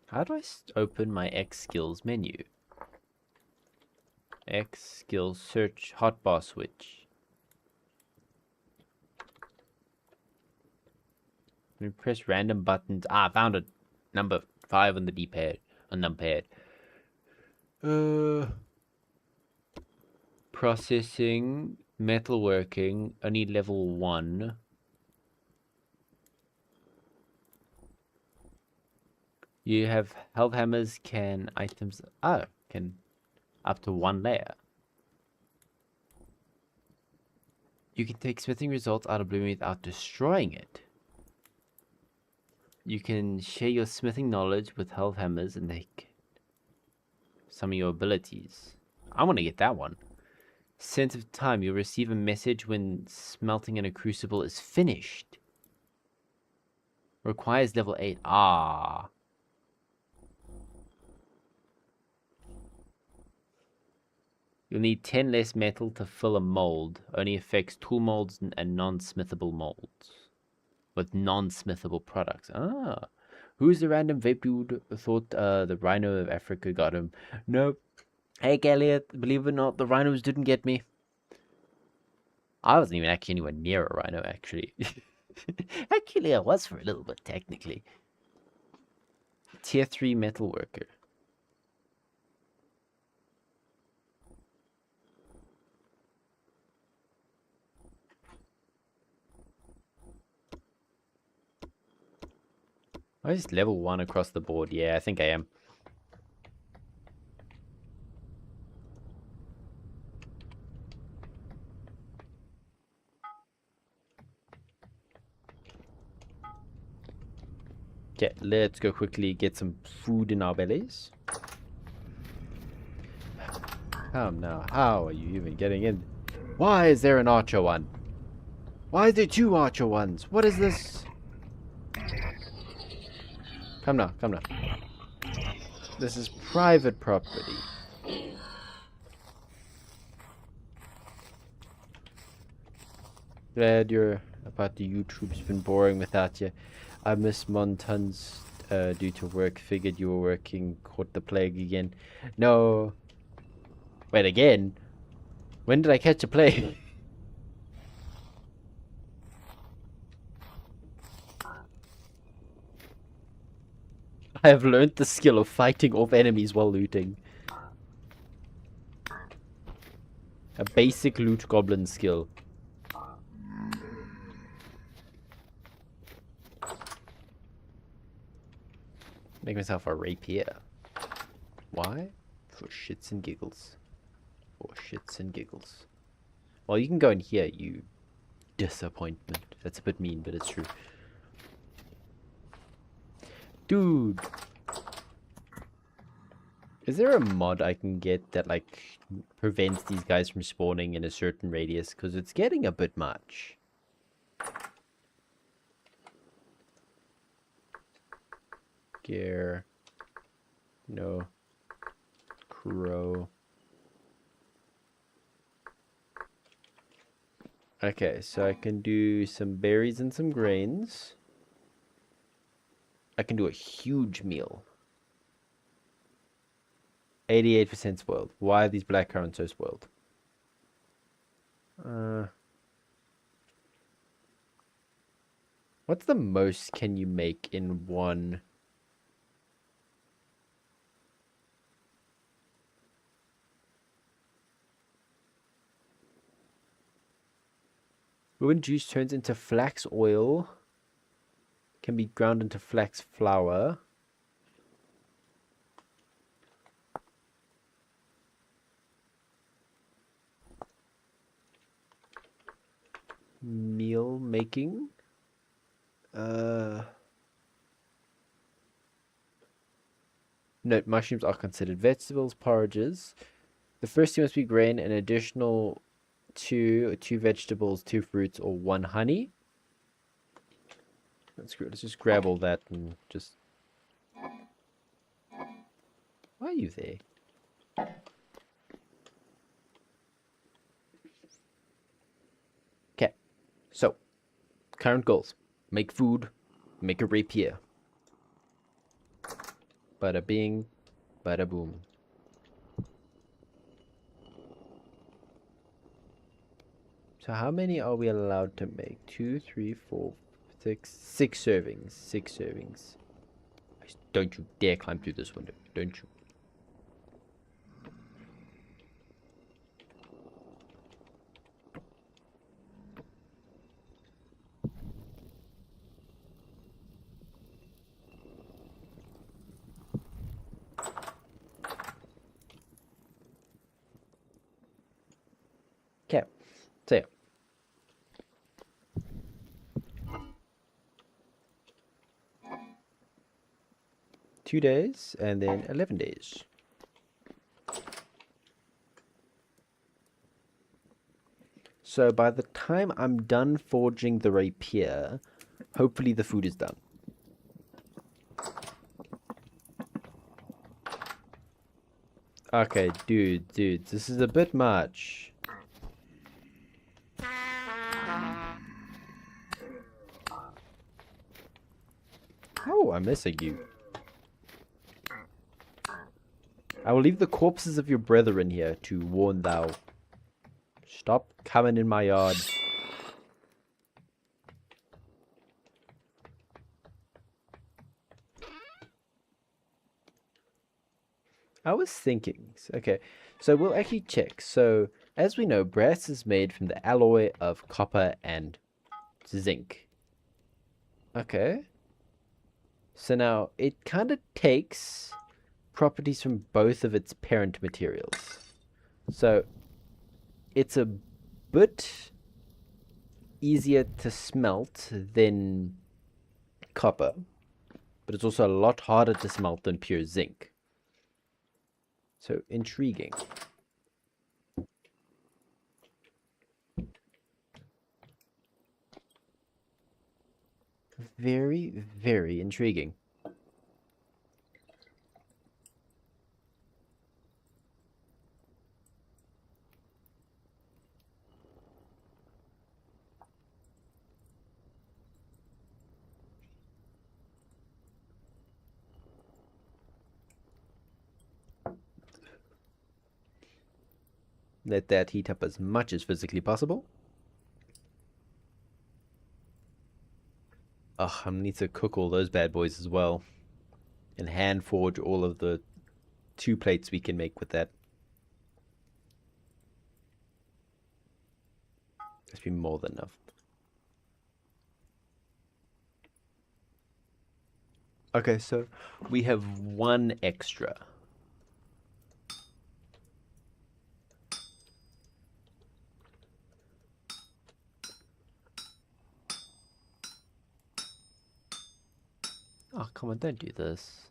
How do I open my X skills menu? X skills search hotbar switch. When you press random buttons. Ah, I found it. Number 5 on the D-pad. On numpad. Processing. Metalworking. Only level 1. You have health hammers, can items. Oh, can up to 1 layer. You can take smithing results out of blooming without destroying it. You can share your smithing knowledge with health hammers and make some of your abilities. I want to get that one. Sense of time. You'll receive a message when smelting in a crucible is finished. Requires level 8. Ah. You'll need 10 less metal to fill a mold. Only affects tool molds and non-smithable molds. With non-smithable products. Ah. Who's the random vape dude who thought the rhino of Africa got him? Nope. Hey, Elliot. Believe it or not, the rhinos didn't get me. I wasn't even actually anywhere near a rhino, actually. Actually, I was for a little bit, technically. Tier 3 metalworker. I just level 1 across the board. Yeah, I think I am. Okay, let's go quickly get some food in our bellies. Come now, how are you even getting in? Why is there an archer one? Why are there 2 archer ones? What is this? Come now, come now. This is private property. Glad you're about the YouTube's been boring without you. I missed Montons due to work. Figured you were working. Caught the plague again. No. Wait, again? When did I catch a plague? I have learned the skill of fighting off enemies while looting. A basic loot goblin skill. Make myself a rapier. Why? For shits and giggles. For shits and giggles. Well, you can go in here, you disappointment. That's a bit mean, but it's true. Dude! Is there a mod I can get that, like, prevents these guys from spawning in a certain radius? Because it's getting a bit much. Gear. No. Crow. Okay, so I can do some berries and some grains. I can do a huge meal. 88% spoiled. Why are these blackcurrants so spoiled? What's the most can you make in one? When juice turns into flax oil, can be ground into flax flour. Meal making. Note, mushrooms are considered vegetables, porridges. The first two must be grain, an additional two vegetables, 2 fruits, or 1 honey. Let's just grab all that and just... Why are you there? Okay, so current goals: make food, make a rapier. Bada bing, bada boom. So how many are we allowed to make? 2, 3, 4, 6 servings. 6 servings. Don't you dare climb through this window. Don't you? Okay, so yeah. Two days and then 11 days. So by the time I'm done forging the rapier, hopefully the food is done. Okay, dude, this is a bit much. Oh, I'm missing you. I will leave the corpses of your brethren here to warn thou. Stop coming in my yard. I was thinking, okay, so we'll actually check. So, as we know, brass is made from the alloy of copper and zinc. Okay. So now, it kind of takes properties from both of its parent materials. So, it's a bit easier to smelt than copper, but it's also a lot harder to smelt than pure zinc. So, intriguing. Very, very intriguing. Let that heat up as much as physically possible. Oh, I need to cook all those bad boys as well. And hand forge all of the 2 plates we can make with that. That's be more than enough. Okay, so we have 1 extra. Oh, come on, don't do this.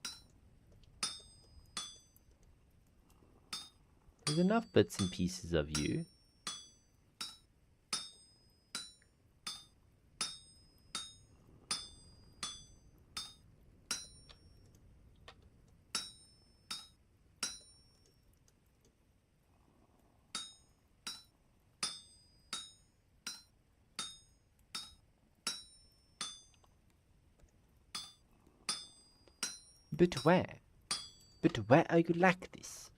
There's enough bits and pieces of you. But where? But where are you like this?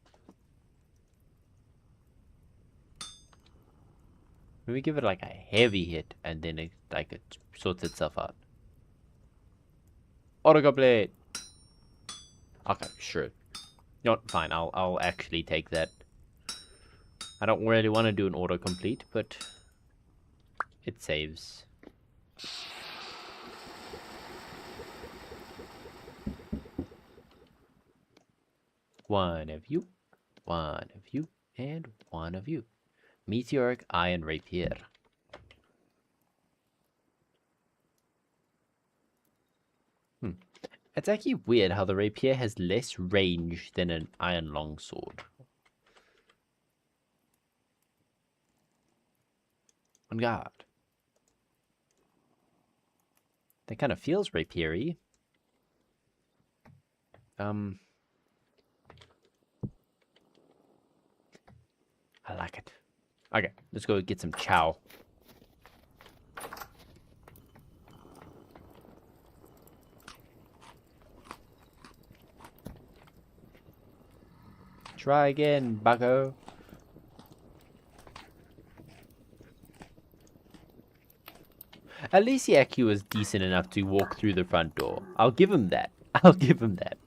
Maybe give it like a heavy hit and then it sorts itself out. Autocomplete! Okay, sure. You know what? Fine, I'll actually take that. I don't really want to do an autocomplete, but it saves. One of you, and one of you. Meteoric Iron Rapier. It's actually weird how the rapier has less range than an iron longsword. On guard. That kind of feels rapiery. I like it. Okay, let's go get some chow. Try again, bucko. At least Yaku was decent enough to walk through the front door. I'll give him that. I'll give him that.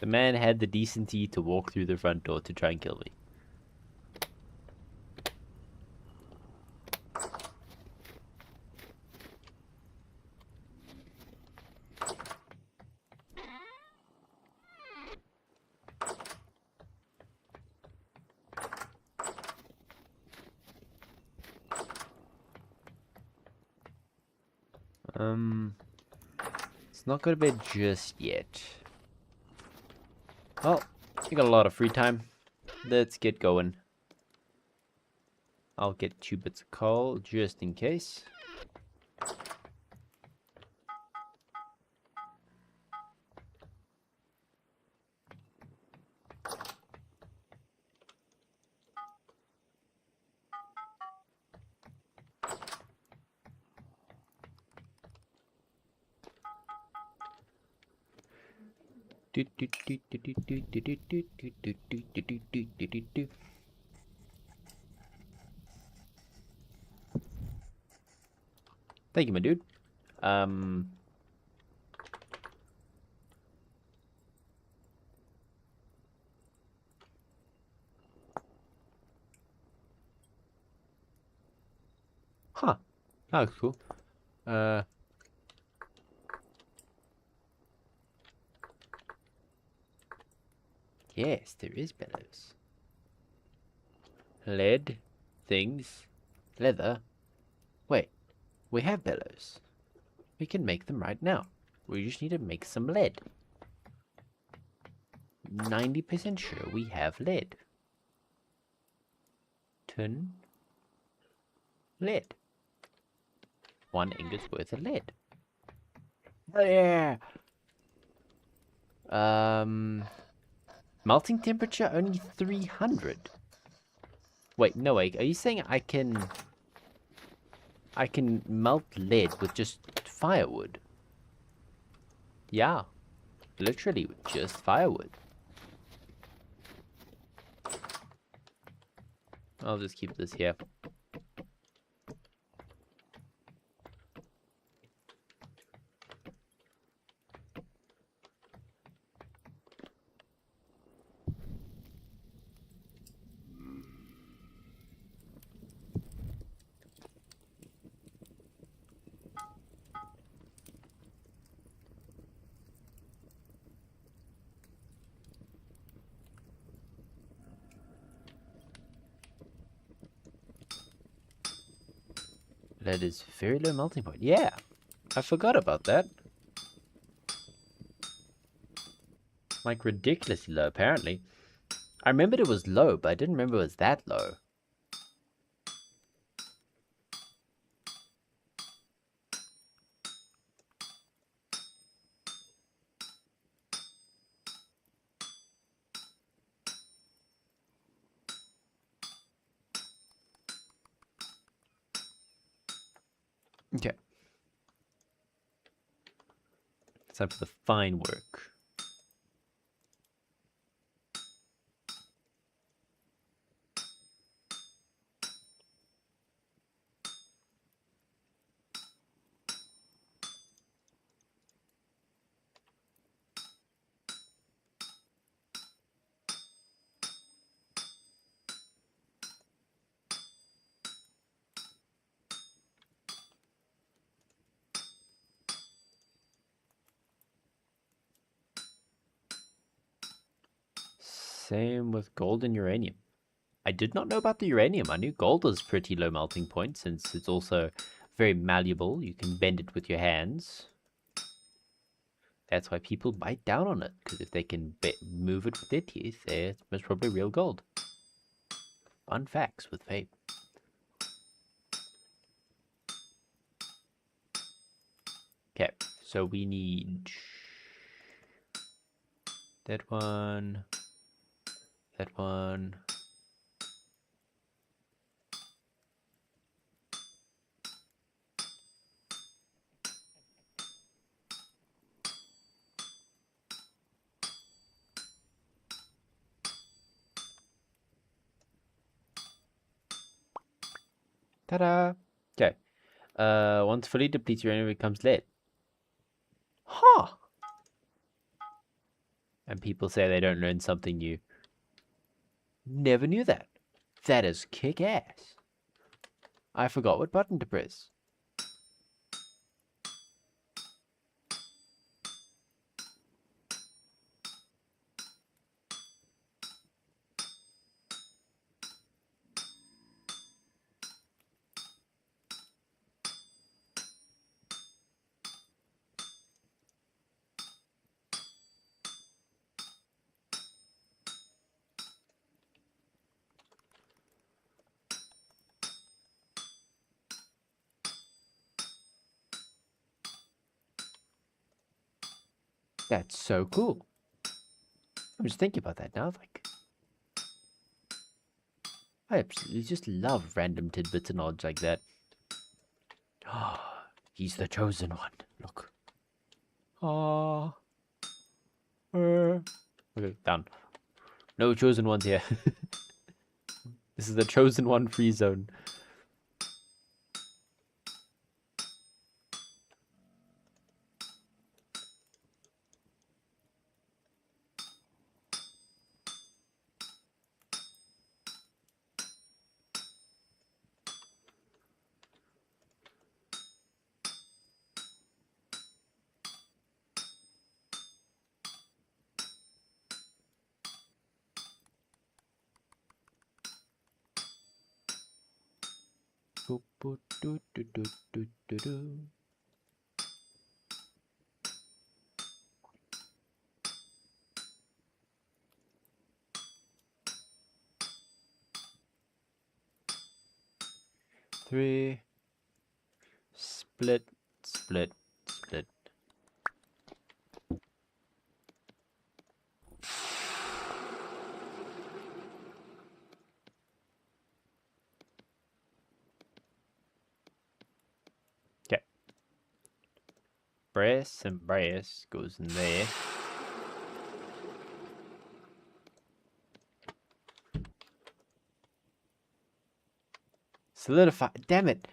The man had the decency to walk through the front door to try and kill me. It's not going to be just yet. Well, you got a lot of free time. Let's get going. I'll get 2 bits of coal just in case. Thank you, my dude. Huh. That looks cool. Yes, there is bellows. Lead, things, leather. Wait, we have bellows. We can make them right now. We just need to make some lead. 90% sure we have lead. Tin. Lead. 1 ingot's worth of lead. Oh yeah! Melting temperature only 300. Wait, no wait. Are you saying I can melt lead with just firewood? Yeah. Literally with just firewood. I'll just keep this here. Lead is very low melting point. Yeah, I forgot about that. Like ridiculously low, apparently. I remembered it was low, but I didn't remember it was that low. Okay. It's time for the fine work. Same with gold and uranium. I did not know about the uranium. I knew gold was pretty low melting point since it's also very malleable. You can bend it with your hands. That's why people bite down on it, because if they can move it with their teeth, it's most probably real gold. Fun facts with vape. Okay, so we need that one, that one. Ta-da! Okay. Once fully depleted uranium becomes lead. Huh! And people say they don't learn something new. Never knew that. That is kick-ass. I forgot what button to press. That's so cool. I'm just thinking about that now. Like, I absolutely just love random tidbits and odds like that. Ah, he's the chosen one. Look. Ah. Okay, down. No chosen ones here. This is the chosen one free zone. 3. Split, split, split. Okay. Brass and brass goes in there. Solidify. Damn it.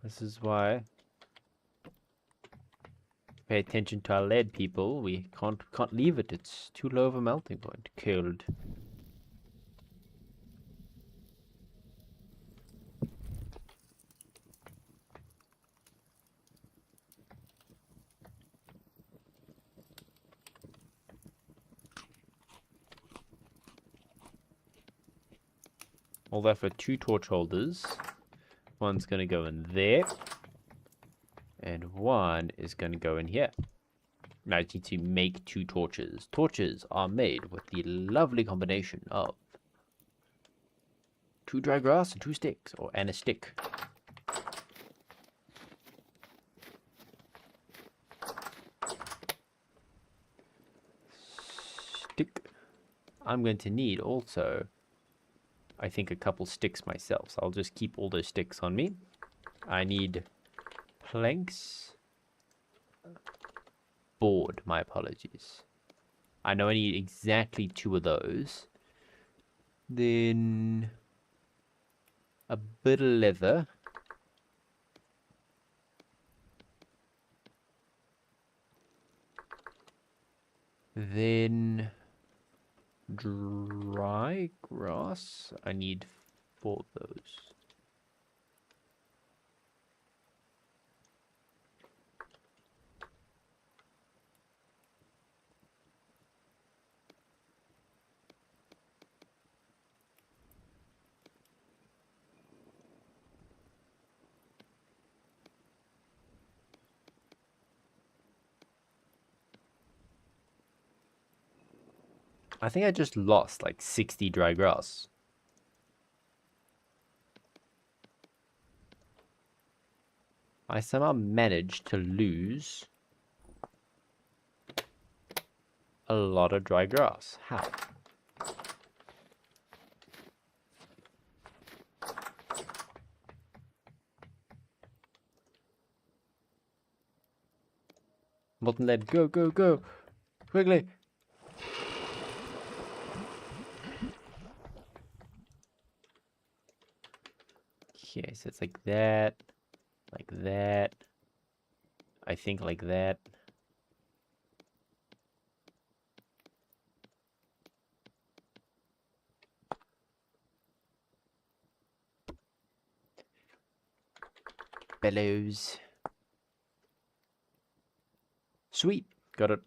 This is why. Pay attention to our lead, people. We can't leave it. It's too low of a melting point. Cold. All that for 2 torch holders. One's gonna go in there. And one is gonna go in here. Now I need to make 2 torches. Torches are made with the lovely combination of 2 dry grass and 2 sticks, and a stick. Stick. I'm going to need also, I think, a couple sticks myself. So I'll just keep all those sticks on me. I need planks. Board, my apologies. I know I need exactly 2 of those. Then a bit of leather. Then dry grass. I need 4 of those. I think I just lost like 60 dry grass. I somehow managed to lose a lot of dry grass. How? Molten lead, go, go, go! Quickly! Okay, so it's like that. Like that. I think like that. Bellows. Sweet. Got it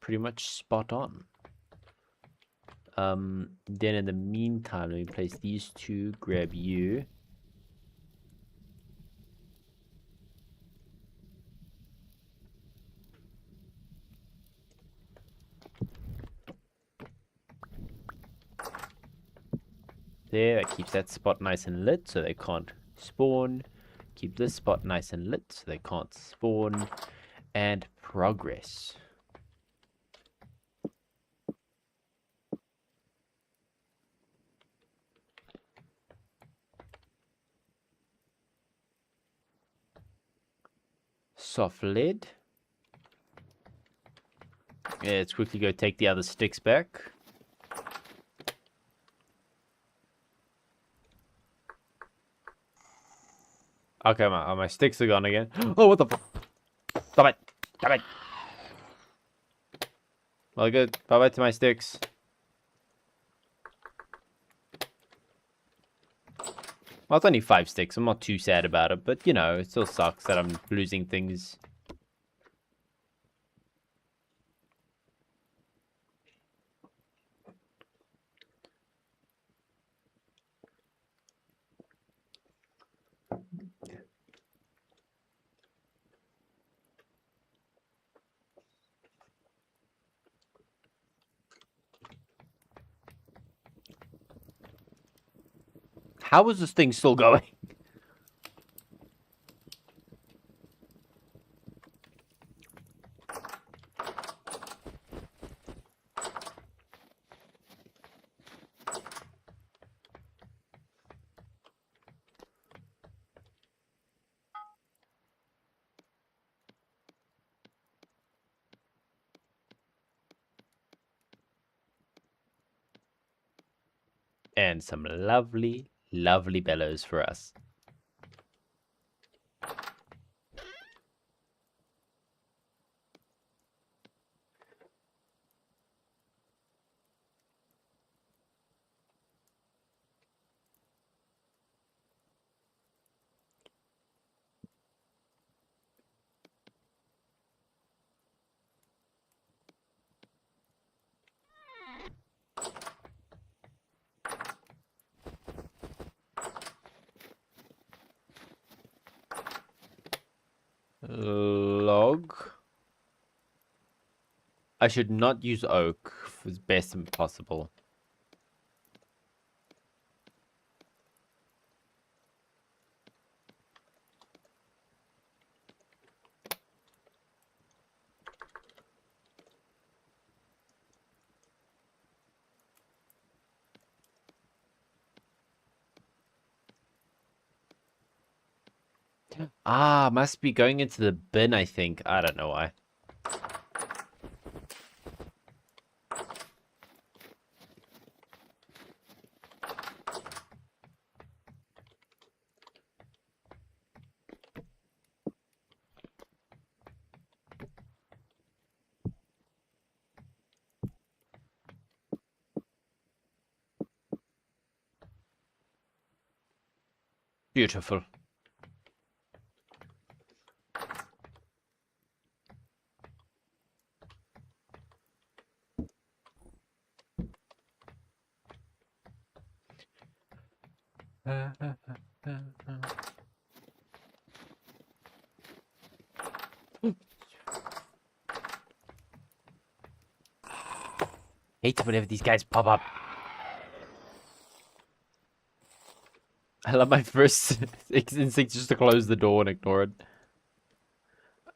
pretty much spot on. Then in the meantime, let me place these 2, grab you. There, that keeps that spot nice and lit so they can't spawn. Keep this spot nice and lit so they can't spawn. And progress. Soft lead. Yeah, let's quickly go take the other sticks back. Okay, my sticks are gone again. Oh, what the fuck? Stop it! Stop it! Well, good. Bye-bye to my sticks. Well, it's only 5 sticks. I'm not too sad about it, but, you know, it still sucks that I'm losing things. How is this thing still going? And some lovely, lovely bellows for us. Log. I should not use oak as best possible. Ah, must be going into the bin, I think. I don't know why. Beautiful. Hate whenever these guys pop up. I love my first instinct just to close the door and ignore it.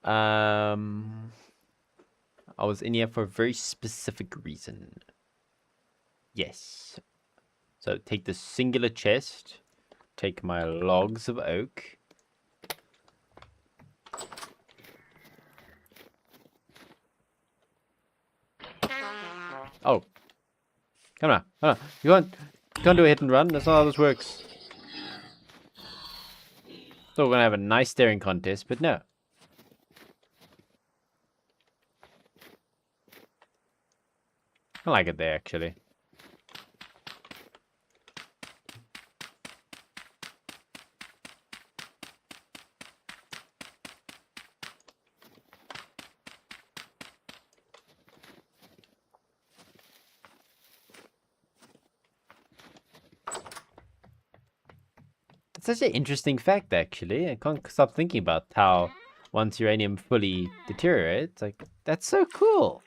I was in here for a very specific reason. Yes. So take the singular chest. Take my logs of oak. Oh. Come on. You can't do a hit and run. That's not how this works. So we're gonna have a nice staring contest, but no. I like it there, actually. It's such an interesting fact, actually. I can't stop thinking about how once uranium fully deteriorates, like, that's so cool.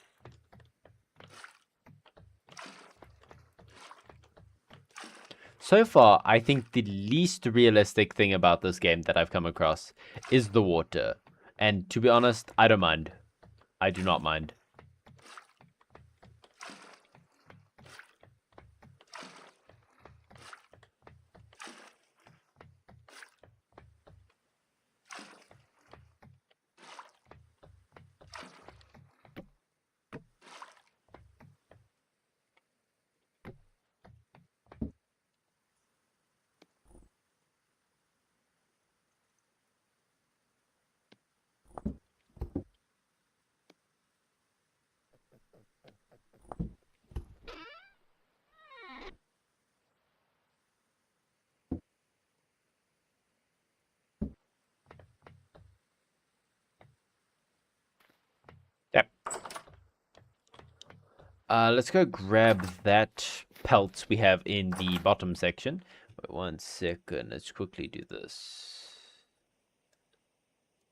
So far, I think the least realistic thing about this game that I've come across is the water. And to be honest, I don't mind. I do not mind. Yep. Let's go grab that pelt we have in the bottom section. Wait 1 second. Let's quickly do this.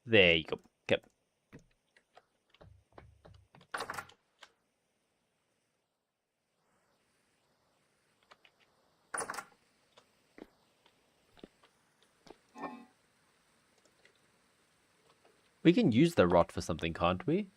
There you go. Okay. We can use the rot for something, can't we?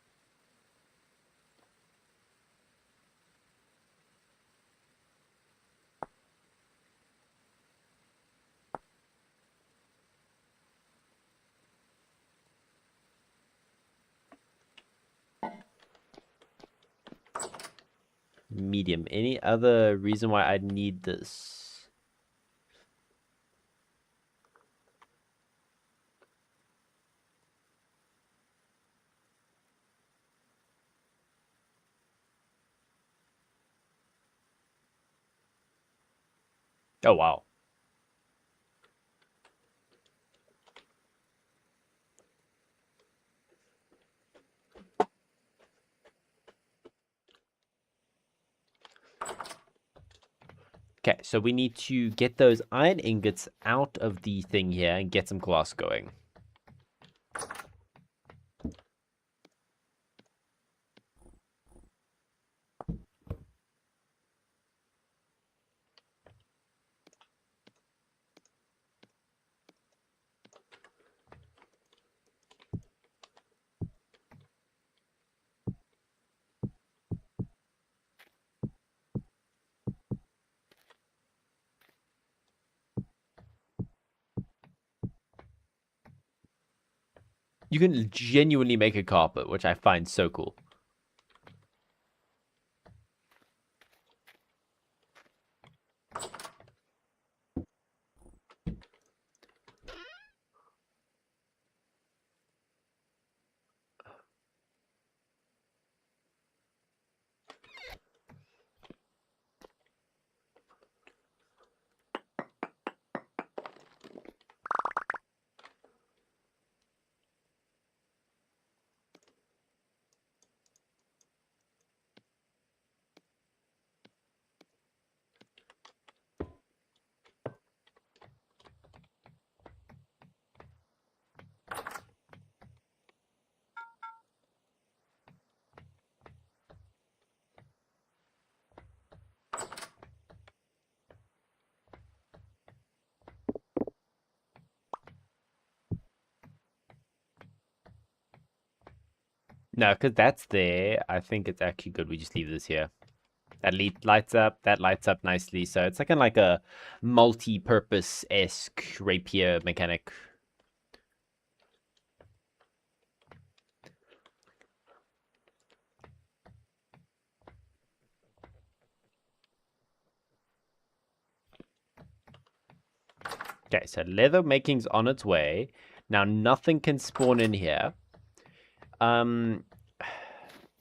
Medium. Any other reason why I'd need this? Oh, wow. Okay, so we need to get those iron ingots out of the thing here and get some glass going. You can genuinely make a carpet, which I find so cool. No, because that's there. I think it's actually good we just leave this here. That lights up, that lights up nicely. So it's like a multi-purpose-esque rapier mechanic. Okay, so leather making's on its way. Now nothing can spawn in here.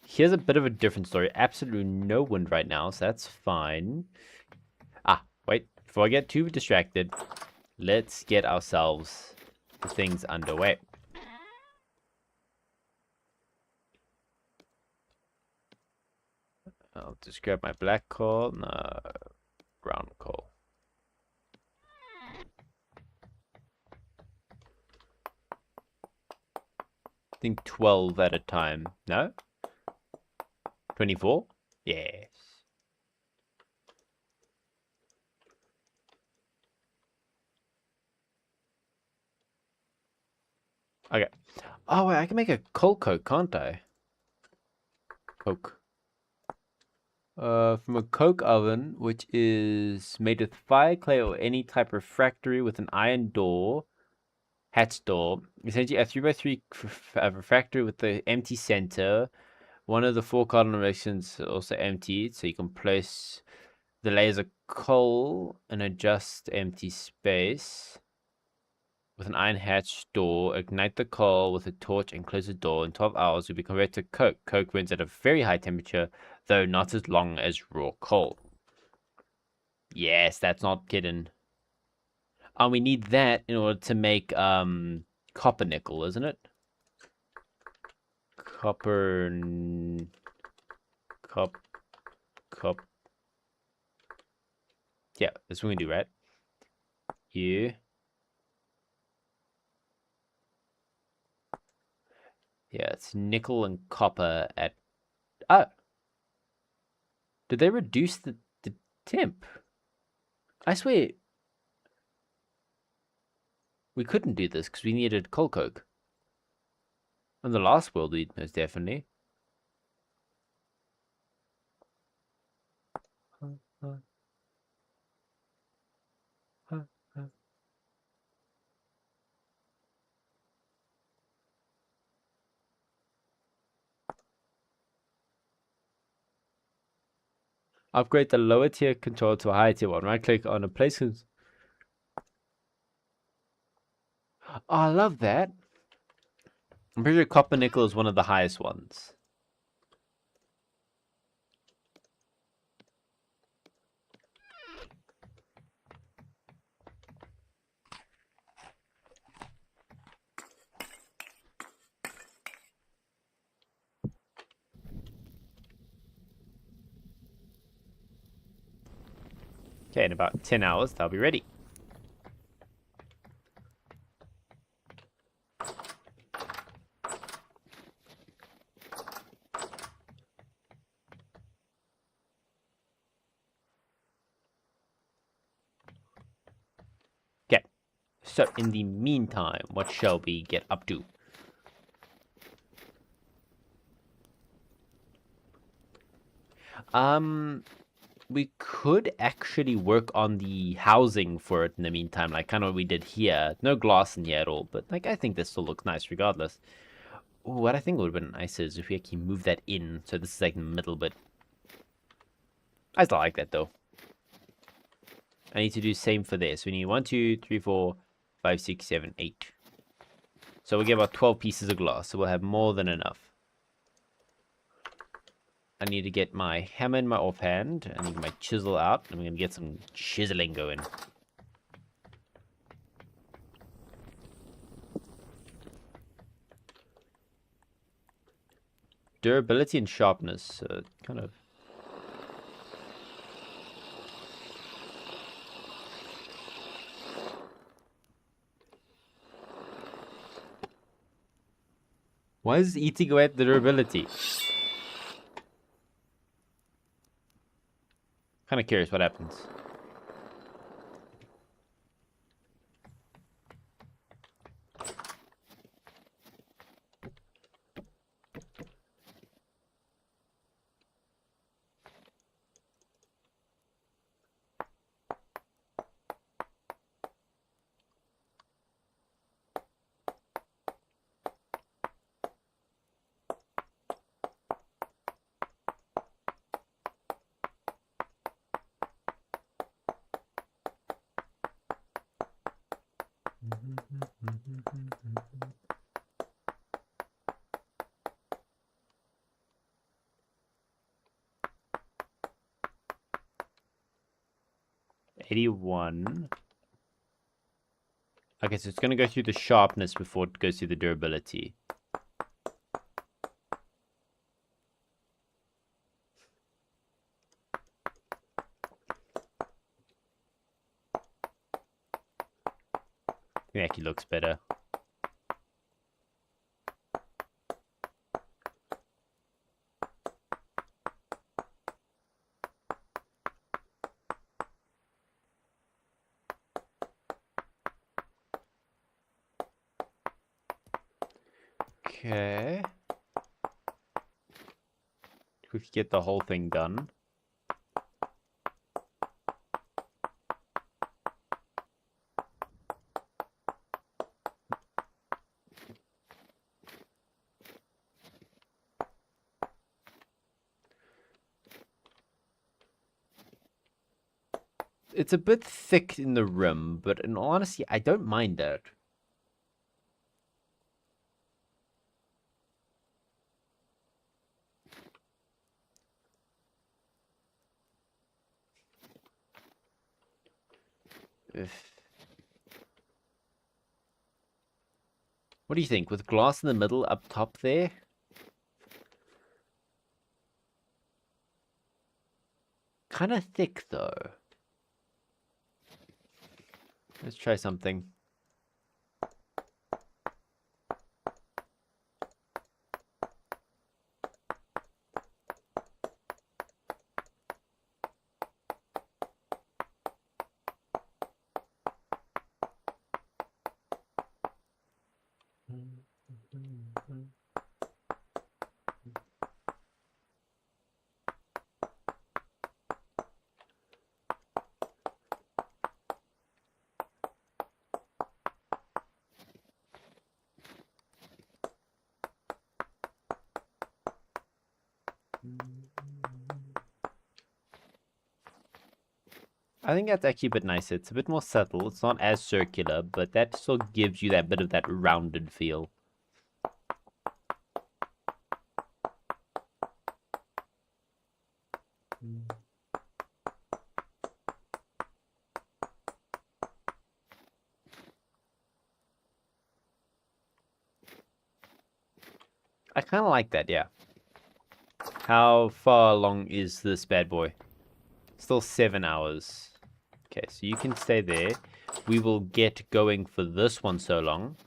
Here's a bit of a different story. Absolutely no wind right now, so that's fine. Ah, wait, before I get too distracted, let's get ourselves the things underway. I'll just grab my black coal, no, brown coal. I think 12 at a time. No? 24? Yes. Okay. Oh, wait, I can make a coal coke, can't I? Coke. From a coke oven, which is made with fire, clay, or any type of refractory with an iron door, hatch door. Essentially, a 3x3 refractory with the empty center. One of the 4 cardinal directions also empty, so you can place the layers of coal and adjust empty space. With an iron hatch door, ignite the coal with a torch and close the door. In 12 hours, will be converted to coke. Coke burns at a very high temperature, though not as long as raw coal. Yes, that's not kidding. And we need that in order to make copper nickel, isn't it? Copper... Cop... Yeah, that's what we do, right? You... Yeah, it's nickel and copper at... Oh! Did they reduce the temp? I swear... We couldn't do this because we needed coal coke. In the last world, most definitely. Upgrade the lower tier controller to a higher tier one. Right click on a place. Oh, I love that. I'm pretty sure copper nickel is one of the highest ones. Okay, in about 10 hours, they'll be ready. Okay, so in the meantime, what shall we get up to? We could actually work on the housing for it in the meantime, like kind of what we did here. No glass in here at all, but like I think this still looks nice regardless. Ooh, what I think would have been nice is if we actually move that in, so this is like the middle bit. I still like that though. I need to do the same for this. We need 1, 2, 3, 4, 5, 6, 7, 8. So we'll get about 12 pieces of glass, so we'll have more than enough. I need to get my hammer in my offhand. I need my chisel out. I'm going to get some chiseling going. Durability and sharpness. Kind of. Why is eating away at the durability? Kind of curious what happens. $81. Okay, so it's going to go through the sharpness before it goes through the durability. It actually looks better. Okay. We could get the whole thing done. It's a bit thick in the rim, but in all honesty, I don't mind that. What do you think? With glass in the middle up top there? Kind of thick though. Let's try something. I think that's actually a bit nicer. It's a bit more subtle. It's not as circular, but that still gives you that bit of that rounded feel. I kind of like that, yeah. How far along is this bad boy? Still 7 hours. Okay, so you can stay there. We will get going for this one so long.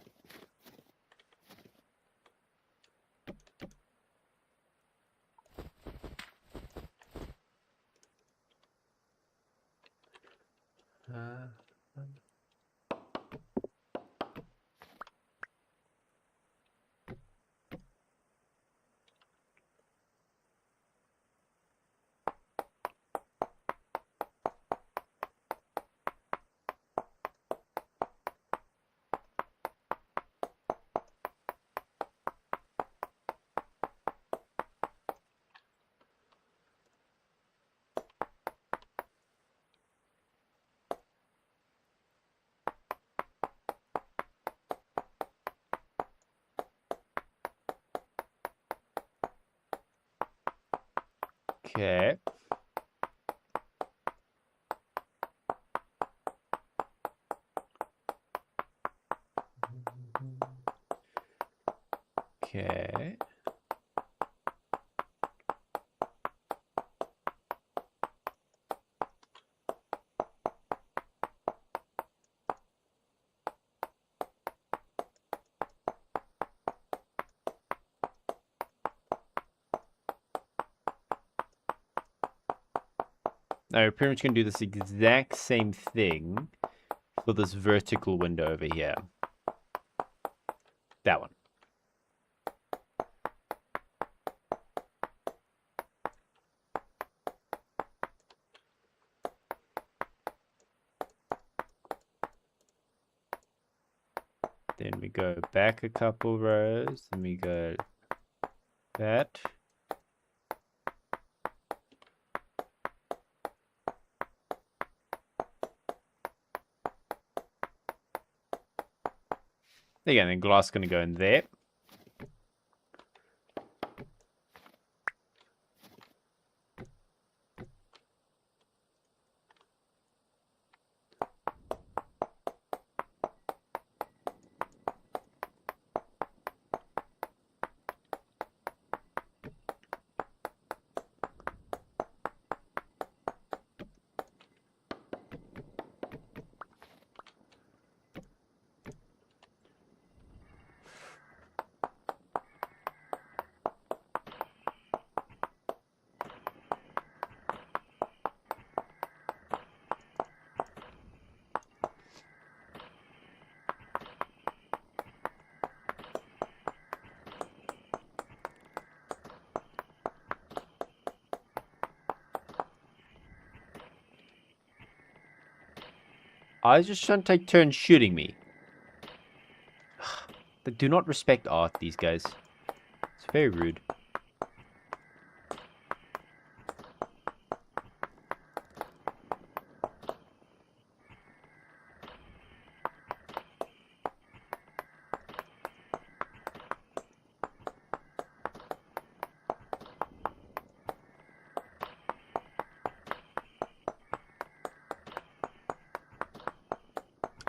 Okay. Okay. Now we're pretty much going to do this exact same thing for this vertical window over here. That one. Then we go back a couple rows, then we go that. Again, then glass going to go in there. I was just trying to take turns shooting me. They do not respect art, these guys. It's very rude.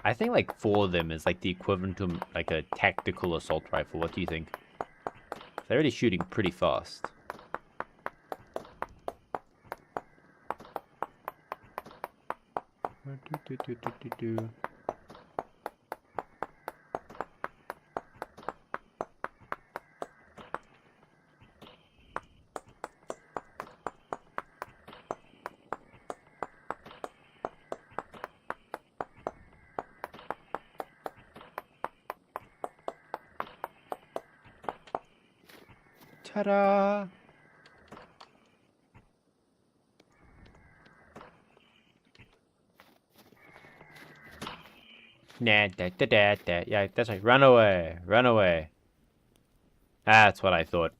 I think like 4 of them is like the equivalent to like a tactical assault rifle. What do you think? They're already shooting pretty fast. Ta-da! Nah, da, da, da, da. Yeah, that's right. Run away. Run away. That's what I thought.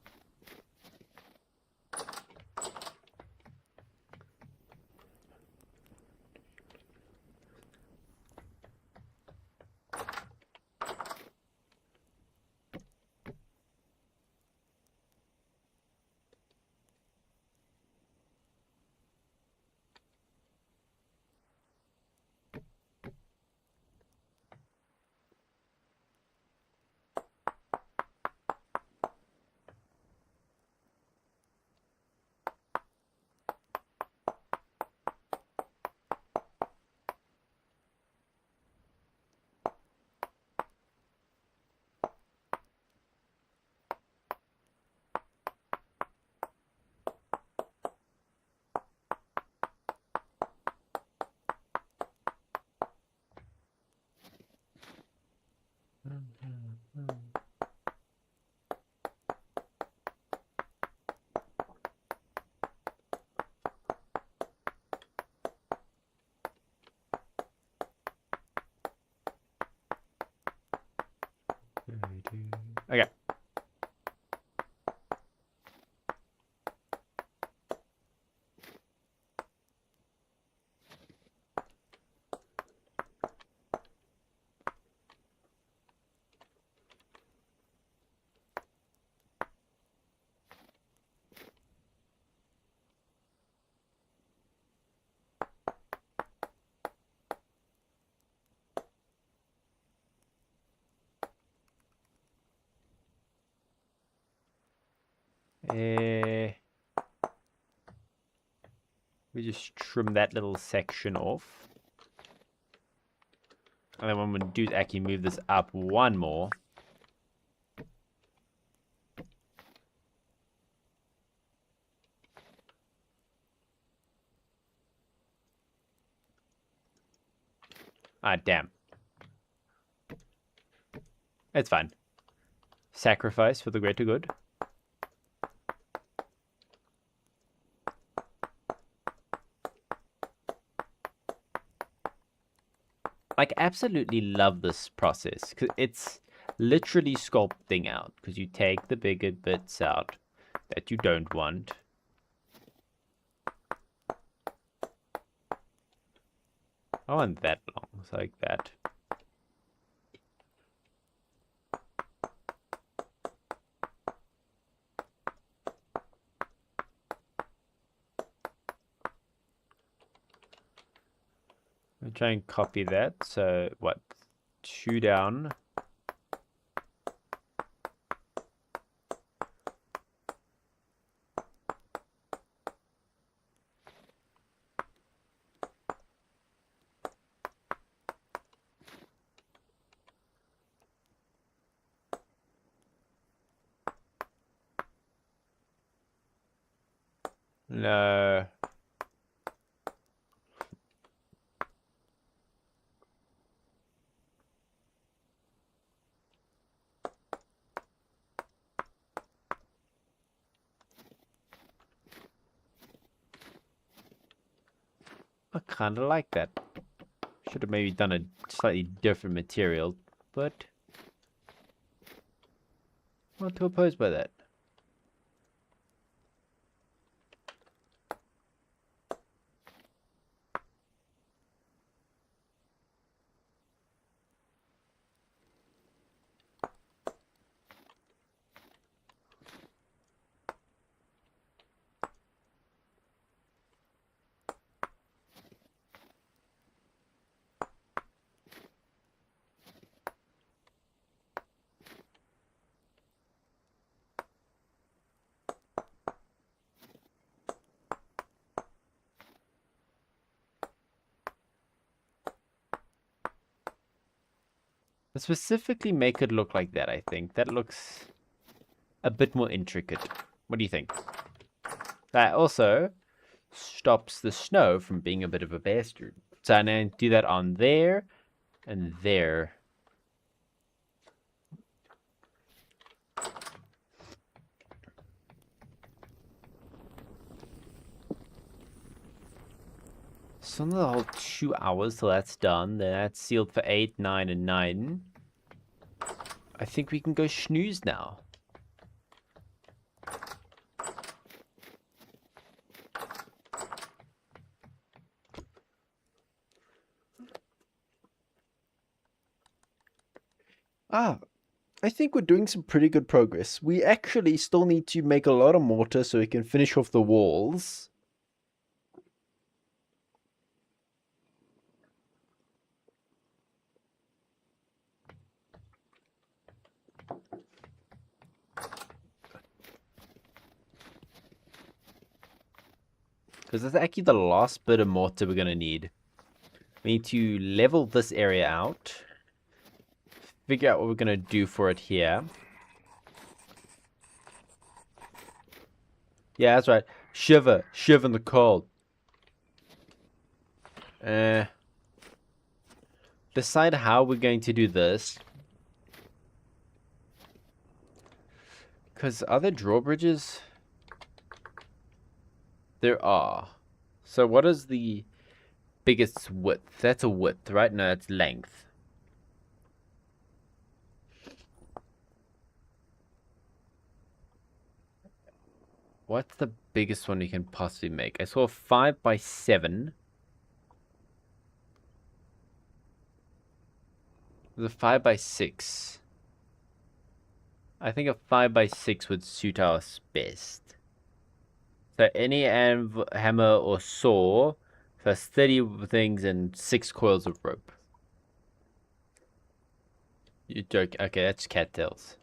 Okay. We just trim that little section off. And then what I'm going to do is actually move this up one more. Ah, damn. It's fine. Sacrifice for the greater good. Like, absolutely love this process because it's literally sculpting out, because you take the bigger bits out that you don't want. I want that long. It's like that. I'll try and copy that. So what? 2 down. No. I kind of like that. Should have maybe done a slightly different material, but not too opposed by that. Specifically make it look like that, I think. That looks a bit more intricate. What do you think? That also stops the snow from being a bit of a bastard. So I'm going to do that on there and there. So another whole 2 hours till that's done. Then that's sealed for 8, 9, and 9. I think we can go snooze now. I think we're doing some pretty good progress. We actually still need to make a lot of mortar so we can finish off the walls. Because that's actually the last bit of mortar we're going to need. We need to level this area out. Figure out what we're going to do for it here. Yeah, that's right. Shiver in the cold. Decide how we're going to do this. Because are there drawbridges? There are. So what is the biggest width? That's a width, right? No, that's length. what's the biggest one you can possibly make? I saw a 5x7. There's a 5x6. I think a 5x6 would suit us best. So any hammer or saw plus 30 things and 6 coils of rope. You joke. Okay, that's cattails.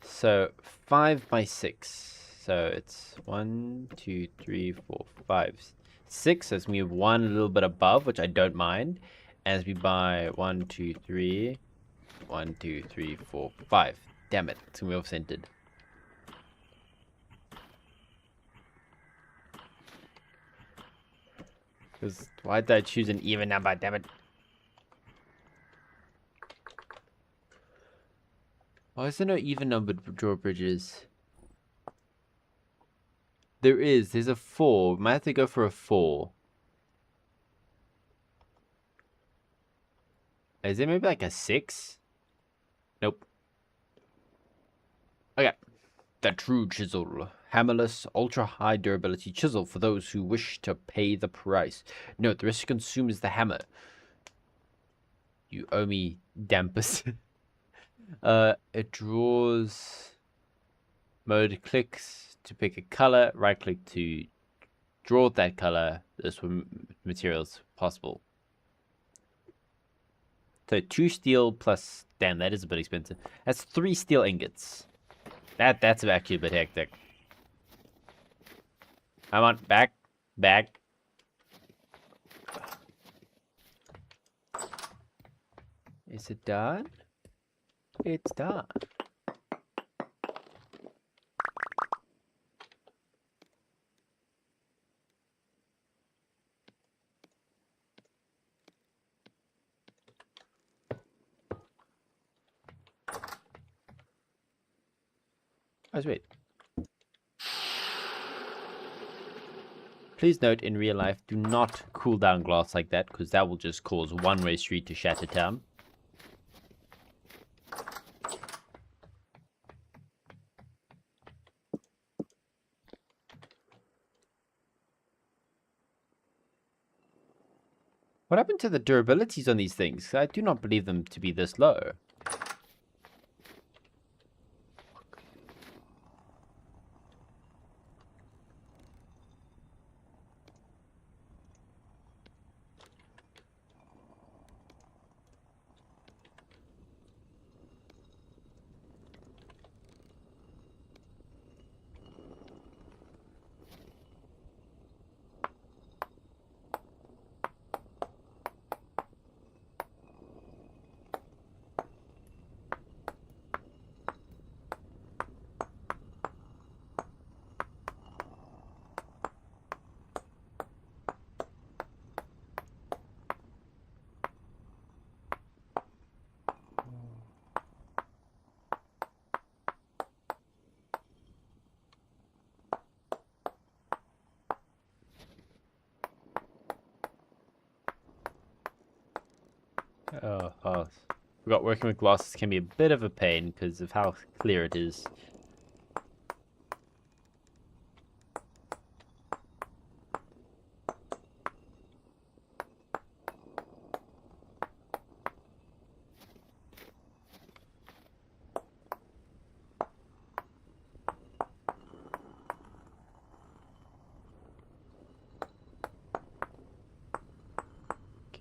So 5x6. So it's 1, 2, 3, 4, 5, 6. So it's me one a little bit above, which I don't mind. As we buy 1, 2, 3, 1, 2, 3, 4, 5. Damn it, it's gonna be off-centered. Because why did I choose an even number? Damn it. Why is there no even numbered drawbridges? There is. There's a 4. Might have to go for a 4. Is it maybe like a 6? Nope. Okay. The true chisel. Hammerless, ultra-high durability chisel for those who wish to pay the price. Note, the risk consumed is the hammer. You owe me dampers. It draws... Mode clicks to pick a color. Right click to draw that color. This materials possible. So 2 steel plus... Damn, that is a bit expensive. That's 3 steel ingots. That's actually a bit hectic. Come on, back. Is it done? It's done. Oh, wait. Please note, in real life, do not cool down glass like that, because that will just cause one-way street to shatter town. What happened to the durabilities on these things? I do not believe them to be this low. Oh. Forgot working with glasses can be a bit of a pain because of how clear it is.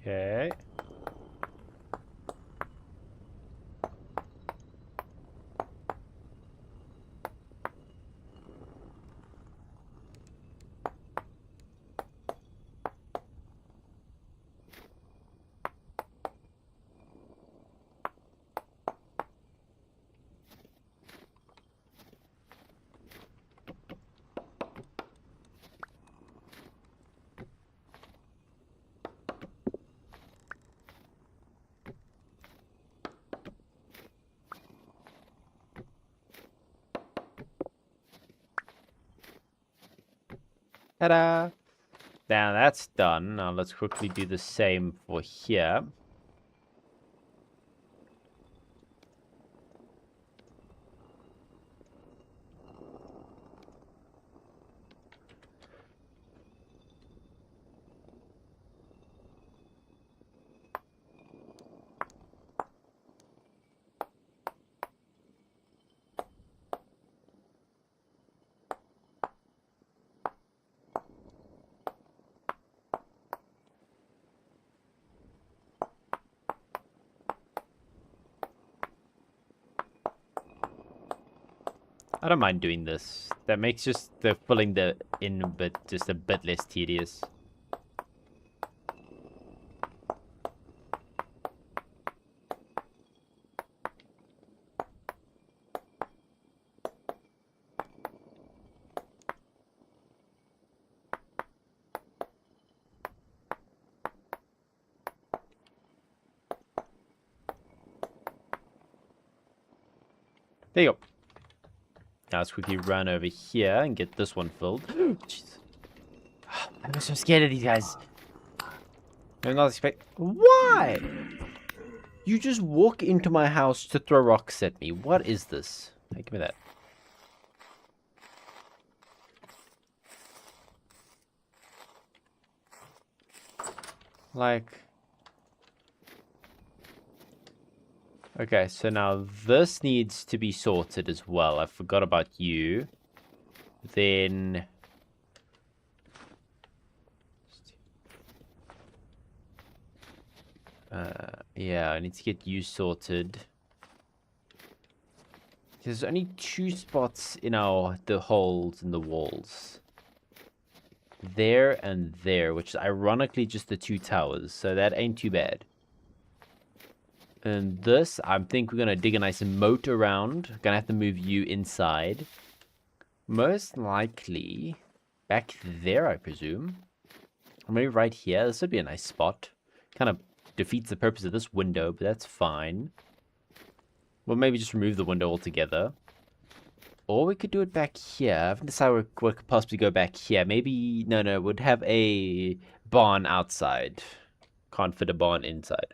Okay. Ta-da! Now that's done. Now let's quickly do the same for here. I don't mind doing this. That makes just the filling the in bit just a bit less tedious. There you go. Now let's quickly run over here and get this one filled. Jeez. I'm so scared of these guys. I'm not expect. Why? You just walk into my house to throw rocks at me. What is this? Hey, give me that. Like... Okay, so now this needs to be sorted as well. I forgot about you. Then... yeah, I need to get you sorted. There's only 2 spots in the holes in the walls. There and there, which is ironically just the 2 towers, so that ain't too bad. And this, I think we're going to dig a nice moat around. Gonna have to move you inside. Most likely back there, I presume. Or maybe right here. This would be a nice spot. Kind of defeats the purpose of this window, but that's fine. Well, maybe just remove the window altogether. Or we could do it back here. I haven't decided what could possibly go back here. Maybe, no, would have a barn outside. Can't fit a barn inside.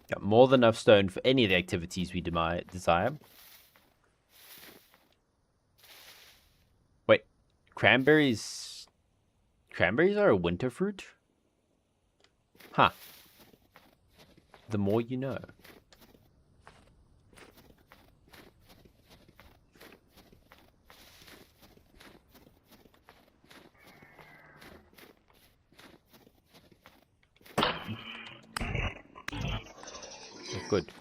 Got more than enough stone for any of the activities we desire. Wait, cranberries... Cranberries are a winter fruit? Huh. The more you know. Good.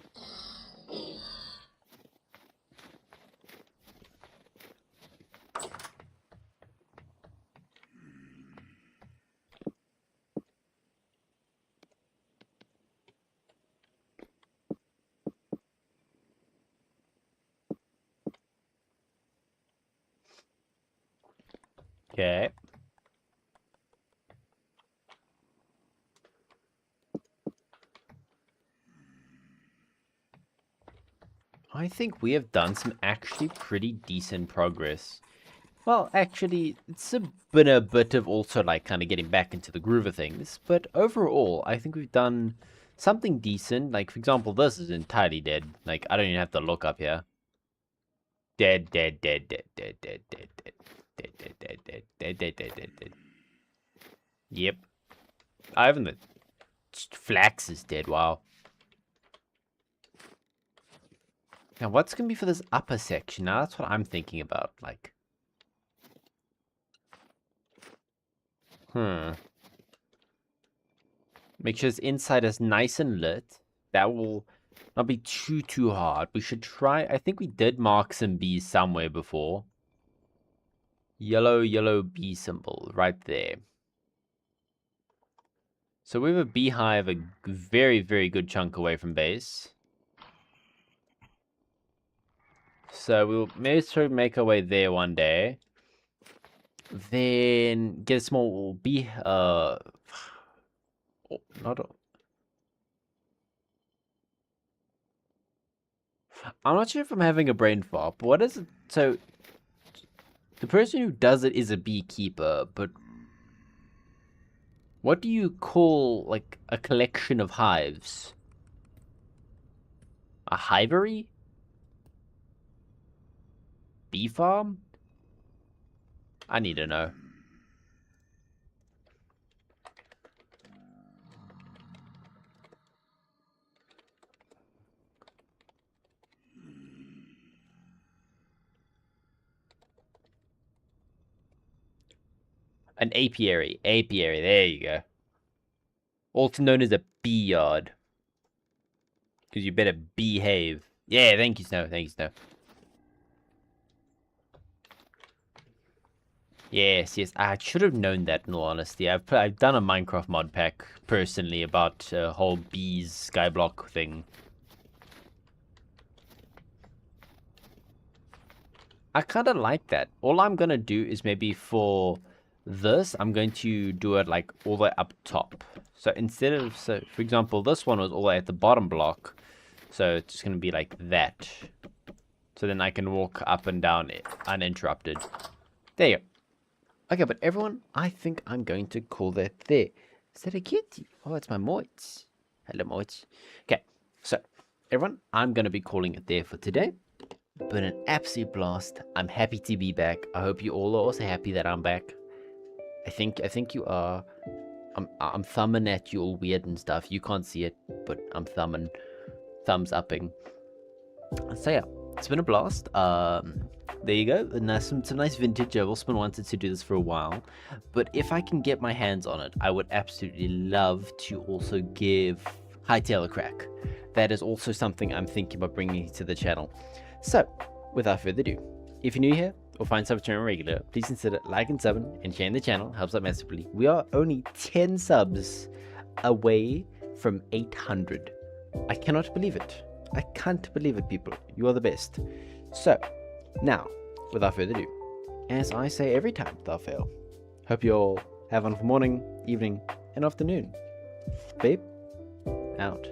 Okay. I think we have done some actually pretty decent progress. Well, actually, it's been a bit of also like kind of getting back into the groove of things. But overall, I think we've done something decent. Like, for example, this is entirely dead. Like, I don't even have to look up here. Dead, dead, dead, dead, dead, dead, dead, dead, dead, dead, dead, dead, dead, dead, dead, dead, dead. Yep. Even the flax is dead. Wow. Now, what's going to be for this upper section? Now, that's what I'm thinking about. Like, make sure this inside is nice and lit. That will not be too hard. We should try... I think we did mark some bees somewhere before. Yellow bee symbol right there. So we have a beehive a very good chunk away from base. So we'll maybe sort of make our way there one day. Then get a small bee... I'm not sure if I'm having a brain fart, but what is it? So, the person who does it is a beekeeper, but what do you call, like, a collection of hives? A hivery? Bee farm? I need to know. An apiary. Apiary, there you go. Also known as a bee yard. Because you better behave. Yeah, thank you, Snow. Thank you, Snow. Yes, yes. I should have known that, in all honesty. I've done a Minecraft mod pack, personally, about a whole bees skyblock thing. I kind of like that. All I'm going to do is maybe for this, I'm going to do it like all the way up top. So instead of, so for example, this one was all the way at the bottom block. So it's just going to be like that. So then I can walk up and down it uninterrupted. There you go. Okay, but everyone, I think I'm going to call that there. Is that a kitty? Oh, it's my Moits. Hello, Moits. Okay, so everyone, I'm going to be calling it there for today. Been an absolute blast. I'm happy to be back. I hope you all are also happy that I'm back. I think you are. I'm thumbing at you all weird and stuff. You can't see it, but I'm thumbing, thumbs upping. So yeah, it's been a blast. There you go. And some nice vintage. I've also been wanted to do this for a while, but if I can get my hands on it, I would absolutely love to also give Hightail a crack. That is also something I'm thinking about bringing to the channel. So, without further ado, if you're new here or find subs channel regular, please consider liking, subbing, and sharing the channel. Helps out massively. We are only 10 subs away from 800. I cannot believe it. I can't believe it, people. You are the best. So, now, without further ado, as I say every time without fail, hope you all have a wonderful morning, evening, and afternoon. Babe, out.